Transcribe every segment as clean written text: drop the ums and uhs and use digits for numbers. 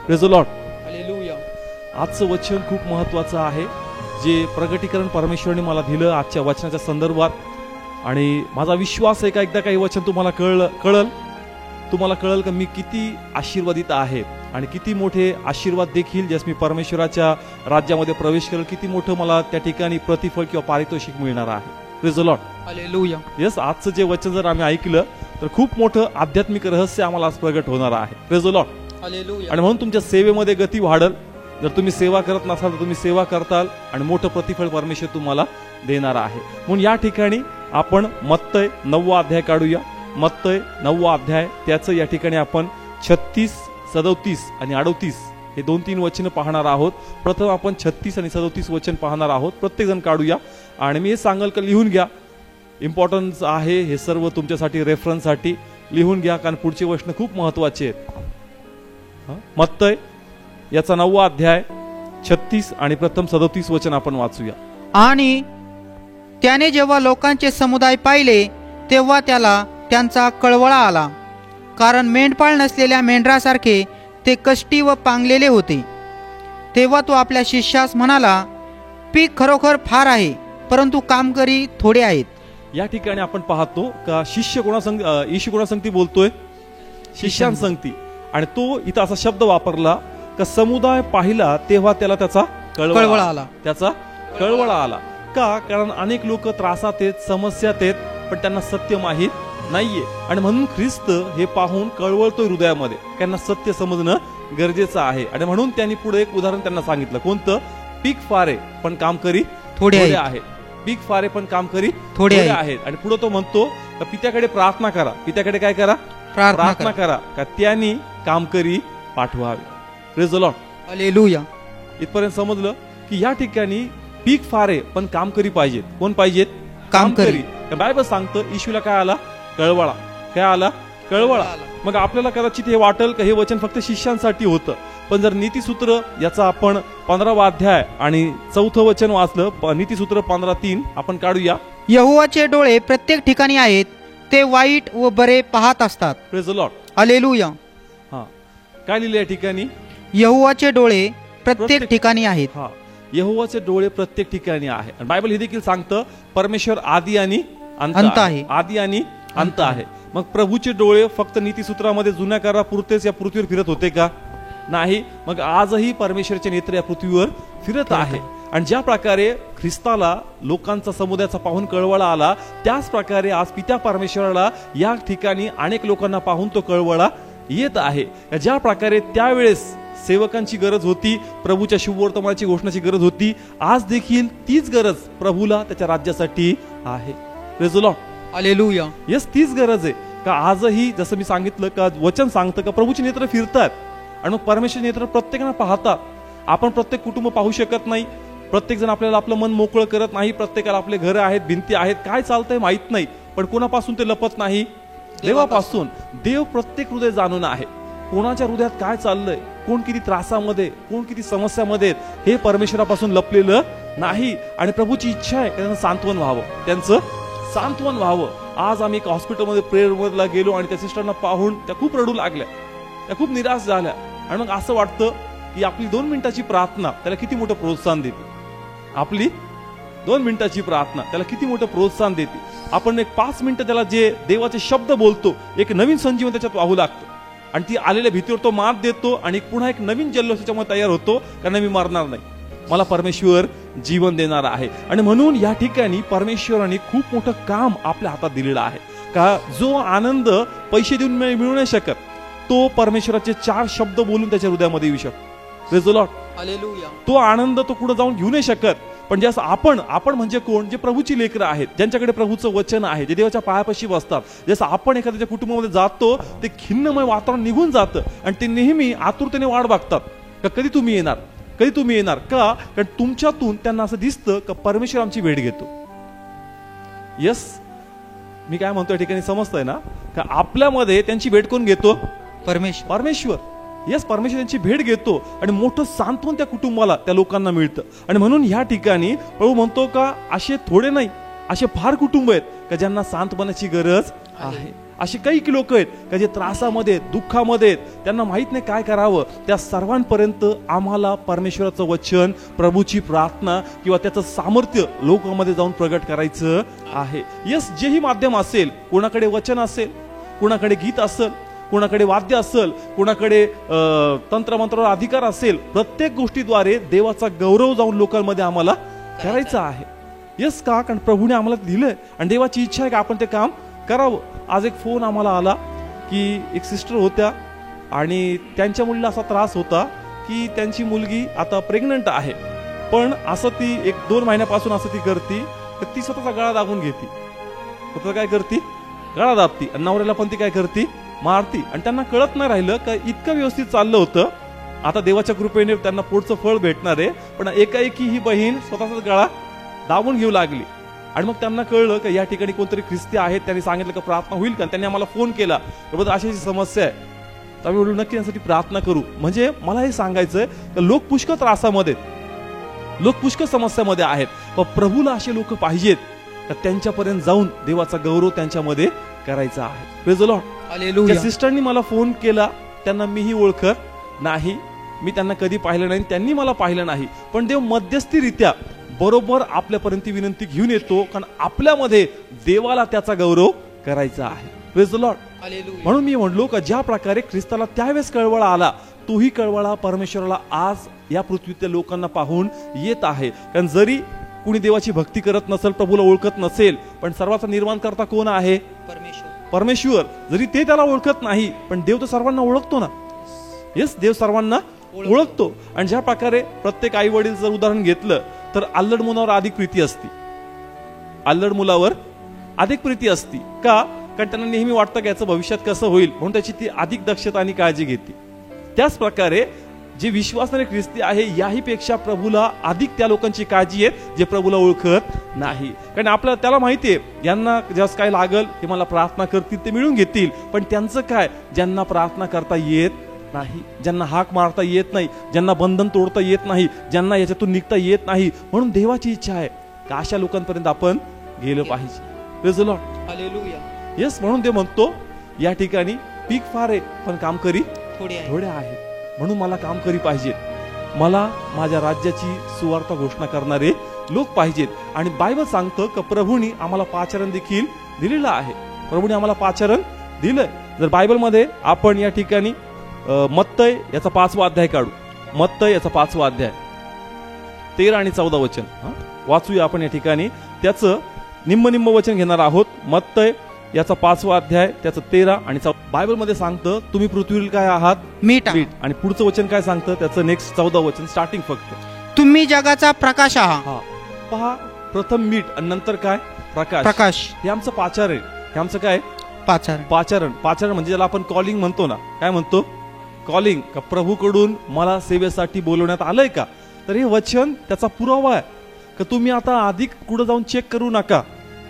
Praise the Lord. Hallelujah. आजचं वचन खूप महत्त्वाचं आहे, जे प्रगटीकरण परमेश्वराने मला दिलं आजच्या वचनाच्या संदर्भात. आणि माझा विश्वास आहे का एकदा काही वचन तुम्हाला तुम्हाला कळलं का मी किती आशीर्वादित आहे आणि किती मोठे आशीर्वाद देखील ज्यास मी परमेश्वराच्या राज्यामध्ये प्रवेश करेल, किती मोठं मला त्या ठिकाणी प्रतिफळ किंवा पारितोषिक मिळणार आहे. Praise the Lord. Hallelujah. Yes, आजचं जे वचन जर आम्ही ऐकलं तर खूप मोठं आध्यात्मिक रहस्य आम्हाला आज प्रगट होणार आहे. Praise the Lord. हालेलुया. आणि म्हणून तुमच्या सेवेमध्ये गती वाढल. जर तुम्ही सेवा करत नसाल तर तुम्ही सेवा करताल आणि मोठं प्रतिफळ परमेश्वर तुम्हाला देणार आहे. म्हणून या ठिकाणी आपण मत्तय 9वा अध्याय काढूया. मत्तय 9वा अध्याय, त्याचं या ठिकाणी आपण 36, 37 आणि 38 हे 2-3 वचन पाहणार आहोत. प्रथम आपण 36 आणि 37 वचन पाहणार आहोत. प्रत्येक जण काढूया आणि मी हे सांगाल का लिहून घ्या. इम्पॉर्टन्स आहे हे सर्व तुमच्यासाठी, रेफरन्ससाठी लिहून घ्या, कारण पुढचे वचन खूप महत्वाचे आहेत. मत्तय याचा 9वा अध्याय 36 आणि प्रथम 37 वचन आपण वाचूया. आणि त्याने जेव्हा लोकांचे समुदाय पाहिले तेव्हा त्याला त्यांचा कळवळा आला, कारण मेंढपाळ नसलेल्या मेंढरासारखे ते कष्टी व पांगलेले होते. तेव्हा तो आपल्या शिष्यास म्हणाला, पीक खरोखर फार आहे, परंतु कामकरी थोडे आहेत. या ठिकाणी आपण पाहतो का शिष्य येशू कोणासंगती बोलतोय? शिष्यांसंगती. आणि तो इथं असा शब्द वापरला का समुदाय पाहिला तेव्हा त्याला त्याचा कळवळा आला. त्याचा कळवळा आला का? कारण अनेक लोक त्रासात आहेत, समस्यात आहेत, पण त्यांना सत्य माहीत नाहीये. आणि म्हणून ख्रिस्त हे पाहून कळवळतोय हृदयामध्ये, त्यांना सत्य समजणं गरजेचं आहे. आणि म्हणून त्यांनी पुढे एक उदाहरण त्यांना सांगितलं. कोणतं? पीक फार आहे पण कामकरी थोडे आहेत. पीक फार आहे पण कामकरी थोडे आहेत. आणि पुढे तो म्हणतो का पित्याकडे प्रार्थना करा. पित्याकडे काय करा? प्रार्थना करा का त्यांनी कामकरी पाठवावे. Praise the Lord. हालेलुया. इथपर्यंत समजलं की या ठिकाणी पीक फार आहे पण कामकरी पाहिजेत. कोण पाहिजेत? कामकरी. बायबल सांगतं येशूला काय आला? कळवळा. काय आला? कळवळा. मग आपल्याला कदाचित हे वाटेल का हे वचन फक्त शिष्यांसाठी होतं, पण जर नीतिसूत्र याचा आपण 15वा अध्याय आणि 4थं वचन वाचलं, नीतिसूत्र 15:3 आपण काढूया. यहोवाचे डोळे प्रत्येक ठिकाणी आहेत, ते वाईट व बरे पाहत असतात. Praise the Lord. हालेलुया. हा, काय लिहिलं या ठिकाणी? यहोवाचे डोळे प्रत्येक ठिकाणी आहेत. हा, यहोवाचे डोळे प्रत्येक ठिकाणी आहे. आणि बायबल हे देखील सांगतं परमेश्वर आदी आणि अंत आहे. आदी आणि अंत आहे. मग प्रभूचे डोळे फक्त नीतिसूत्रामध्ये जुन्या करापुरतेच या पृथ्वीवर फिरत होते का? नाही. मग आजही परमेश्वराचे नेत्र या पृथ्वीवर फिरत आहे. आणि ज्या प्रकारे ख्रिस्ताला लोकांचा समुदायाचा पाहून कळवळा आला, त्याच प्रकारे आज पित्या परमेश्वराला या ठिकाणी अनेक लोकांना पाहून तो कळवळा येत आहे. ज्या प्रकारे त्यावेळेस सेवकांची गरज होती, प्रभूच्या शुभवर्तमानाची घोषणाची गरज होती, आज देखील तीच गरज प्रभूला त्याच्या राज्यासाठी आहे. Praise the Lord. Hallelujah. Yes, तीच गरज आहे का आजही जसं मी सांगितलं का वचन सांगतं का प्रभूचे नेत्र फिरतात आणि मग परमेश्वर नेत्र प्रत्येकाला पाहतात. आपण प्रत्येक कुटुंब पाहू शकत नाही, प्रत्येक जण आपल्याला आपलं मन मोकळं करत नाही, प्रत्येकाला आपले घर आहेत, भिंती आहेत, काय चालतंय माहित नाही, पण कोणापासून ते लपत नाही? देवापासून. देव प्रत्येक हृदय जाणून आहे. कोणाच्या हृदयात काय चाललंय, कोण किती त्रासामध्ये, कोण किती समस्यामध्ये, हे परमेश्वरापासून लपलेलं नाही. आणि प्रभूची इच्छा आहे त्यांचं सांत्वन व्हावं, त्यांचं सांत्वन व्हावं. आज आम्ही एक हॉस्पिटलमध्ये प्रेयरला गेलो आणि त्या सिस्टरना पाहून त्या खूप रडू लागल्या, त्या खूप निराश झाल्या. आणि मग असं वाटतं की आपली 2 मिनिटाची प्रार्थना त्याला किती मोठं प्रोत्साहन देते. आपली 2 मिनिटाची प्रार्थना त्याला किती मोठं प्रोत्साहन देते. आपण एक 5 मिनिटं त्याला जे देवाचे शब्द बोलतो, एक नवीन संजीवन त्याच्यात वाहू लागतो आणि ती आलेल्या भीतीवर तो मात देतो आणि पुन्हा एक नवीन जल्लोष त्याच्यामध्ये तयार होतो, कारण मी मरणार नाही, मला परमेश्वर जीवन देणार आहे. आणि म्हणून या ठिकाणी परमेश्वराने खूप मोठं काम आपल्या हातात दिलेलं आहे का जो आनंद पैसे देऊन मिळू नाही शकत, तो परमेश्वराचे 4 शब्द बोलून त्याच्या हृदयामध्ये येऊ शकतो. Praise the Lord. हालेलुया. तो आनंद तो पुढे जाऊन घेऊ नाही शकत. पण जसं आपण म्हणजे कोण? जे प्रभूची लेकरं आहेत, ज्यांच्याकडे प्रभूचं वचन आहे, जे देवाच्या पायापाशी बसतात. जसं आपण एखाद्याच्या कुटुंबामध्ये जातो, ते खिन्नमय वातावरण निघून जातं आणि ते नेहमी आतुरतेने वाट बघतात का कधी तुम्ही येणार, कधी तुम्ही येणार. का? कारण तुमच्यातून त्यांना असं दिसतं का परमेश्वर आमची भेट घेतो. यस, मी काय म्हणतो या ठिकाणी समजतंय ना का आपल्यामध्ये त्यांची भेट कोण घेतो? परमेश्वर. यस, परमेश्वर त्यांची भेट घेतो आणि मोठं सांत्वन त्या कुटुंबाला, त्या लोकांना मिळतं. आणि म्हणून ह्या ठिकाणी प्रभू म्हणतो का असे थोडे नाही, असे फार कुटुंब आहेत का ज्यांना सांत्वनाची गरज आहे. असे काही लोक आहेत का जे त्रासामध्ये दुःखामध्ये आहेत, त्यांना माहित नाही काय करावं. त्या सर्वांपर्यंत आम्हाला परमेश्वराचं वचन, प्रभूची प्रार्थना किंवा त्याचं सामर्थ्य लोकांमध्ये जाऊन प्रगट करायचं आहे. यस, जेही माध्यम असेल, कोणाकडे वचन असेल, कोणाकडे गीत असेल, कोणाकडे वाद्य असेल, कोणाकडे तंत्रमंत्रावर अधिकार असेल, प्रत्येक गोष्टीद्वारे देवाचा गौरव जाऊन लोकांमध्ये आम्हाला करायचा आहे. यस, का? कारण प्रभूने आम्हाला दिलंय आणि देवाची इच्छा आहे की आपण ते काम करावं. आज एक फोन आम्हाला आला की एक सिस्टर होत्या आणि त्यांच्या मुलीला असा त्रास होता की त्यांची मुलगी आता प्रेग्नंट आहे, पण असं ती 1-2 महिन्यापासून असं ती करती तर ती स्वतःचा गळा दाबून घेते. स्वतः काय करते? गळा दाबती. आणि नवऱ्याला पण ती काय करते? मारती. आणि त्यांना कळत नाही राहिलं का इतकं व्यवस्थित चाललं होतं, आता देवाच्या कृपेने त्यांना पुढचं फळ भेटणार आहे, पण एकाएकी ही बहीण स्वतःचा गळा दाबून घेऊ लागली. आणि मग त्यांना कळलं की या ठिकाणी कोणतरी ख्रिस्ती आहेत, त्यांनी सांगितलं की प्रार्थना होईल का. त्यांनी आम्हाला फोन केला, बरोबर अशी समस्या आहे, तर आम्ही बोललो नक्की त्यासाठी प्रार्थना करू. म्हणजे मला हे सांगायचंय की लोक पुष्कळ त्रासामध्ये, लोक पुष्कळ समस्यामध्ये आहेत, पण प्रभूला असे लोक पाहिजेत का त्यांच्यापर्यंत जाऊन देवाचा गौरव त्यांच्यामध्ये करायचा आहे. Praise the Lord. हालेलुया. सिस्टरनी मला फोन केला, त्यांना मीही ओळखत नाही, मी त्यांना कधी पाहिलं नाही, त्यांनी मला पाहिलं नाही, पण देव मध्यस्थीरित्या बरोबर आपल्यापर्यंत विनंती घेऊन येतो, कारण आपल्यामध्ये देवाला त्याचा गौरव करायचा आहे. Praise the Lord. म्हणून मी म्हणलो का ज्या प्रकारे ख्रिस्ताला त्यावेळेस कळवळा आला, तोही कळवळा परमेश्वराला आज या पृथ्वीतल्या लोकांना पाहून येत आहे. कारण जरी कुणी देवाची भक्ती करत नसेल, प्रभूला ओळखत नसेल, पण सर्वांचा निर्माण करता कोण आहे? परमेश्वर. जरी ते त्याला ओळखत नाही, पण देव तर सर्वांना ओळखतो ना. येस, देव सर्वांना ओळखतो. आणि ज्या प्रकारे प्रत्येक आई वडील जर उदाहरण घेतलं तर अल्लड मुलावर अधिक प्रीती असती, अल्लड मुलावर अधिक प्रीती असती. का? कारण त्यांना नेहमी वाटतं की याचं भविष्यात कसं होईल, म्हणून त्याची ती अधिक दक्षता आणि काळजी घेते. त्याच प्रकारे जे विश्वासाने ख्रिस्ती आहे, याही पेक्षा प्रभूला अधिक त्या लोकांची काळजी आहे जे प्रभूला ओळखत नाही. कारण आपल्याला त्याला माहितीये यांना जस काय लागल ते मला प्रार्थना करतील, ते मिळून घेतील. पण त्यांचं काय? ज्यांना प्रार्थना करता येत नाही, ज्यांना हाक मारता येत नाही, ज्यांना बंधन तोडता येत नाही, ज्यांना याच्यातून निघता येत नाही. म्हणून देवाची इच्छा आहे की अशा लोकांपर्यंत आपण गेलं पाहिजे. Praise the Lord. Hallelujah. Yes, म्हणून ते म्हणतो या ठिकाणी पीक फार आहे पण कामकरी थोडे आहेत. म्हणून मला कामकरी पाहिजेत, मला माझ्या राज्याची सुवार्ता घोषणा करणारे लोक पाहिजेत. आणि बायबल सांगतं की प्रभूंनी आम्हाला पाचारण देखील दिलेलं आहे. प्रभूंनी आम्हाला पाचारण दिलंय. जर बायबलमध्ये आपण या ठिकाणी मत्तय याचा 5वा अध्याय काढू, मत्तय याचा 5वा अध्याय 13 आणि 14 वचन वाचूया आपण. या ठिकाणी त्याचं निम्म वचन घेणार आहोत. मत्तय याचा 5वा अध्याय त्याचं 13 आणि 14. बायबल मध्ये सांगतं तुम्ही पृथ्वीवर काय आहात? मीठ. आणि पुढचं वचन काय सांगतं? त्याचं नेक्स्ट 14 वचन स्टार्टिंग फक्त, तुम्ही जगाचा प्रकाश आहात. पहा, प्रथम मीठ आणि नंतर काय? प्रकाश. हे आमचं पाचार आहे. हे आमचं काय? पाचारण. म्हणजे ज्याला आपण कॉलिंग म्हणतो ना. काय म्हणतो? कॉलिंग. का प्रभूकडून मला सेवेसाठी बोलवण्यात आलंय का? तर हे वचन त्याचा पुरावा आहे का तुम्ही आता अधिक पुढे जाऊन चेक करू नका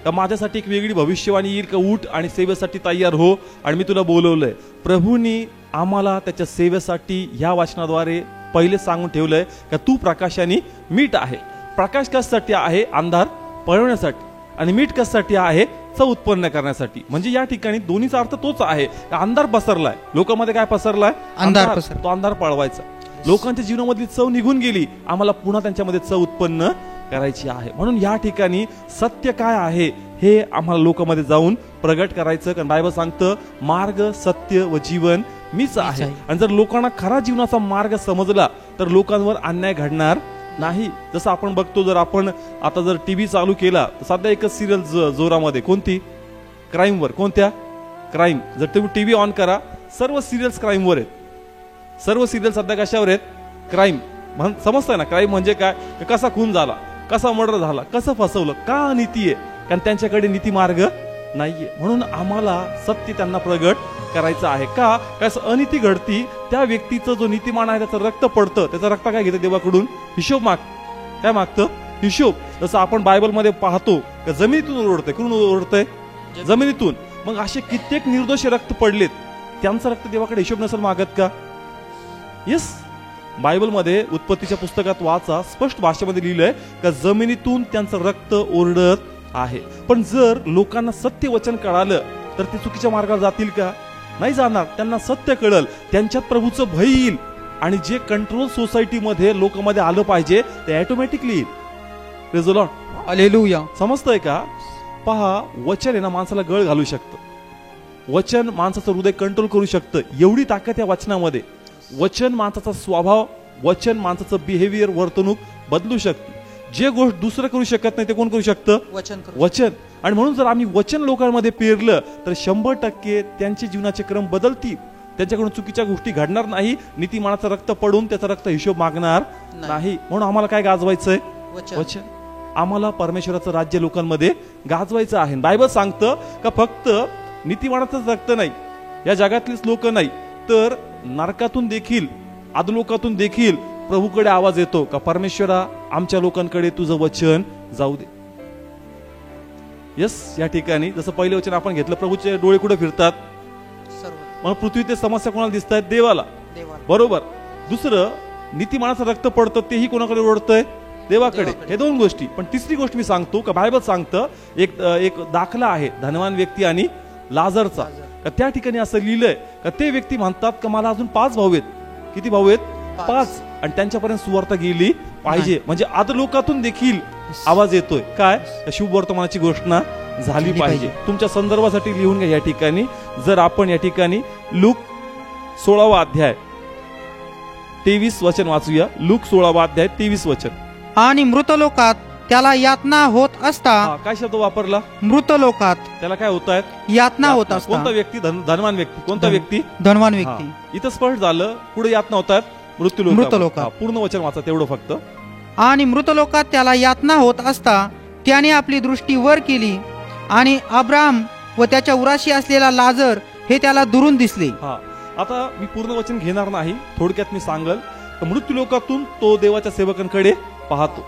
का माझ्यासाठी एक वेगळी भविष्यवाणी येईल का उठ आणि सेवेसाठी तयार हो आणि मी तुला बोलवलंय. प्रभूंनी आम्हाला त्याच्या सेवेसाठी या वाचनाद्वारे पहिले सांगून ठेवलंय का तू प्रकाशाने मीठ आहे. प्रकाश कशासाठी आहे? अंधार पळवण्यासाठी. आणि मीठ कशासाठी आहे? चव उत्पन्न करण्यासाठी. म्हणजे या ठिकाणी दोन्हीचा अर्थ तोच आहे. अंधार पसरलाय लोकांमध्ये. काय पसरलाय? अंधार. तो अंधार पळवायचा. लोकांच्या जीवनामधली चव निघून गेली, आम्हाला पुन्हा त्यांच्यामध्ये चव उत्पन्न करायची आहे. म्हणून या ठिकाणी सत्य काय आहे हे आम्हाला लोकांमध्ये जाऊन प्रगट करायचं. कारण बायबल सांगतं मार्ग, सत्य व जीवन मीच आहे. आणि जर लोकांना खरा जीवनाचा मार्ग समजला तर लोकांवर अन्याय घडणार नाही. जसं आपण बघतो, जर आपण आता जर टीव्ही चालू केला तर सध्या एकच सिरियल जोरामध्ये, कोणती? क्राईमवर. कोणत्या? क्राईम. जर तुम्ही टीव्ही ऑन करा, सर्व सिरियल्स क्राईमवर आहेत. सर्व सिरियल सध्या कशावर आहेत? क्राईम. समजतंय ना क्राईम म्हणजे काय? कसा खून झाला, कसा मर्डर झाला, कसं फसवलं, का नीती आहे? कारण त्यांच्याकडे नीती मार्ग नाहीये. म्हणून आम्हाला सत्य त्यांना प्रगट करायचं आहे. का? कसं अनिती घडती, त्या व्यक्तीचं जो नीतिमान आहे त्याचं रक्त पडतं. त्याचं रक्त काय घेतं देवाकडून? हिशोब काय मागतं? हिशोब. जसं आपण बायबलमध्ये पाहतो का जमिनीतून ओरडतंय. कुठून ओरडतंय? जमिनीतून. मग असे कित्येक निर्दोष रक्त पडलेत, त्यांचं रक्त देवाकडे हिशोब नसेल मागत का? येस, बायबलमध्ये उत्पत्तीच्या पुस्तकात वाचा, स्पष्ट भाषेमध्ये लिहिलंय का जमिनीतून त्यांचं रक्त ओरडत आहे. पण जर लोकांना सत्य वचन कळालं तर ते चुकीच्या मार्गावर जातील का? नाही जाणार. त्यांना सत्य कळल, त्यांच्यात प्रभूचं भय येईल आणि जे कंट्रोल सोसायटीमध्ये लोकांमध्ये आलं पाहिजे ते ऑटोमॅटिकली येईल. Praise the Lord. हालेलुया. समजतंय का? पहा, वचन आहे ना माणसाला गळ घालू शकतं. वचन माणसाचं हृदय कंट्रोल करू शकतं. एवढी ताकद या वचनामध्ये. वचन माणसाचा स्वभाव, वचन माणसाचं बिहेवियर, वर्तणूक बदलू शकते. जे गोष्ट दुसरं करू शकत नाही ते कोण करू शकतं? वचन. आणि म्हणून जर आम्ही वचन लोकांमध्ये पेरलं तर 100% त्यांचे जीवनाचे क्रम बदलतील. त्यांच्याकडून चुकीच्या गोष्टी घडणार नाही. नीतिमानाचं रक्त पडून त्याचा रक्त हिशोब मागणार नाही. म्हणून आम्हाला काय गाजवायचंय? वचन. आम्हाला परमेश्वराचं राज्य लोकांमध्ये गाजवायचं आहे. बायबल सांगतं का फक्त नीतिमानाचंच रक्त नाही, या जगातलीच लोक नाही, तर नरकातून देखील, अधोलोकातून देखील प्रभूकडे आवाज येतो का परमेश्वरा आमच्या लोकांकडे तुझं वचन जाऊ दे. यस, या ठिकाणी जसं पहिलं वचन आपण घेतलं, प्रभूचे डोळे कुठे फिरतात? मग पृथ्वीतील समस्या कोणाला दिसत आहेत? देवाला. बरोबर. दुसरं, नीतिमानाचं रक्त पडतं तेही कोणाकडे ओढतंय? देवाकडे. हे दोन गोष्टी. पण तिसरी गोष्ट मी सांगतो का बायबल सांगतं, एक दाखला आहे धनवान व्यक्ती आणि लाजरचा. का त्या ठिकाणी असं लिहिलंय का ते व्यक्ती म्हणतात का मला अजून 5 भाऊ आहेत. किती भाऊ आहेत? 5. आणि त्यांच्यापर्यंत सुवार्ता गेली पाहिजे. म्हणजे अधोलोकातून देखील आवाज येतोय काय? शुभ वर्तमानाची घोषणा झाली पाहिजे. तुमच्या संदर्भासाठी लिहून घ्या या ठिकाणी. जर आपण या ठिकाणी लूक 16वा अध्याय 23 वचन वाचूया. लूक 16वा अध्याय 23 वचन. आणि मृतलोकात त्याला यातना होत असता. काय शब्द वापरला? मृतलोकात त्याला काय होत आहेत? यातना होत असता. कोणता व्यक्ती? धनवान व्यक्ती. कोणता व्यक्ती? धनवान व्यक्ती. इथं स्पष्ट झालं. पुढे यातना होत आहेत मृत्यूलोकात. पूर्ण वचन वाचा तेवढं फक्त. आणि मृतलोकात त्याला यातना होत असता त्याने आपली दृष्टी वर केली आणि अब्राम व त्याच्या उराशी असलेला लाजर हे त्याला दुरून दिसले. आता मी पूर्ण वचन घेणार नाही, थोडक्यात मी सांगल. मृत्यूलोकातून तो देवाच्या सेवकांकडे पाहतो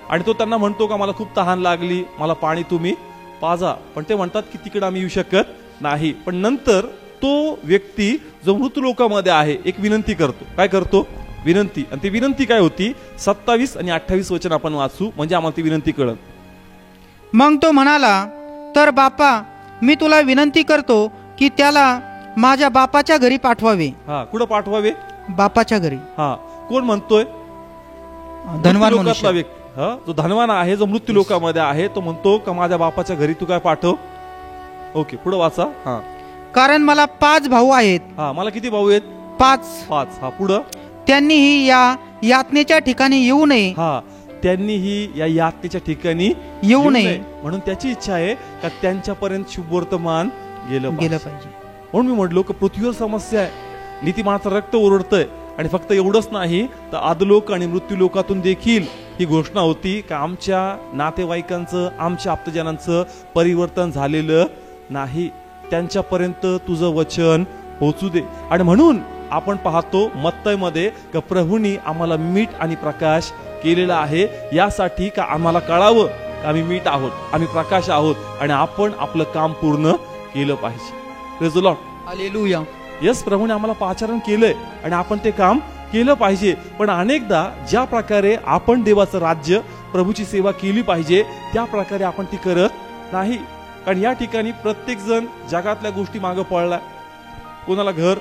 आणि तो त्यांना म्हणतो का मला खूप तहान लागली, मला पाणी तुम्ही पाजा. पण ते म्हणतात की तिकडे आम्ही येऊ शकत नाही. पण नंतर तो व्यक्ती जो मृत्यूलोकामध्ये आहे एक विनंती करतो. काय करतो? विनंती. आणि ती विनंती काय होती? 27 आणि 28 वचन आपण वाचू म्हणजे आम्हाला ती विनंती कळत. मग तो म्हणाला, तर बापा मी तुला विनंती करतो की त्याला माझ्या बापाच्या घरी पाठवावे. कुठं पाठवावे? बापाच्या घरी. कोण म्हणतोय? धनवान मनुष्य. व्यक्ती. जो धनवान आहे, जो मृत्यू लोकामध्ये आहे, तो म्हणतो का माझ्या बापाच्या घरी तू काय पाठव. ओके, पुढे वाचा. कारण मला 5 भाऊ आहेत. मला किती भाऊ आहेत? 5. पुढं. त्यांनीही या यातनेच्या ठिकाणी येऊ नये. त्यांनीही या यातनेच्या ठिकाणी येऊ नये म्हणून त्याची इच्छा आहे का त्यांच्यापर्यंत शुभ वर्तमान गेलं पाहिजे. म्हणून मी म्हटलो की पृथ्वीवर समस्या आहे, नीतिमानाचं रक्त ओरडतंय. आणि फक्त एवढंच नाही तर आदलोक आणि मृत्यू लोकातून देखील ही घोषणा होती का आमच्या नातेवाईकांचं, आमच्या आप्तजनांचं परिवर्तन झालेलं नाही, त्यांच्यापर्यंत तुझं वचन पोहोचू दे. आणि म्हणून आपण पाहतो मत्तयमध्ये का प्रभूंनी आम्हाला मीठ आणि प्रकाश केलेला आहे, यासाठी का आम्हाला कळावं का आम्ही मीठ आहोत, आम्ही प्रकाश आहोत आणि आपण आपलं काम पूर्ण केलं पाहिजे. Praise the Lord. Hallelujah. Yes, प्रभूने आम्हाला पाचारण केलंय आणि आपण ते काम केलं पाहिजे. पण अनेकदा ज्या प्रकारे आपण देवाचं राज्य, प्रभूची सेवा केली पाहिजे त्या प्रकारे आपण ती करत नाही. कारण या ठिकाणी प्रत्येक जण जगातल्या गोष्टी मागे पळलाय. कोणाला घर,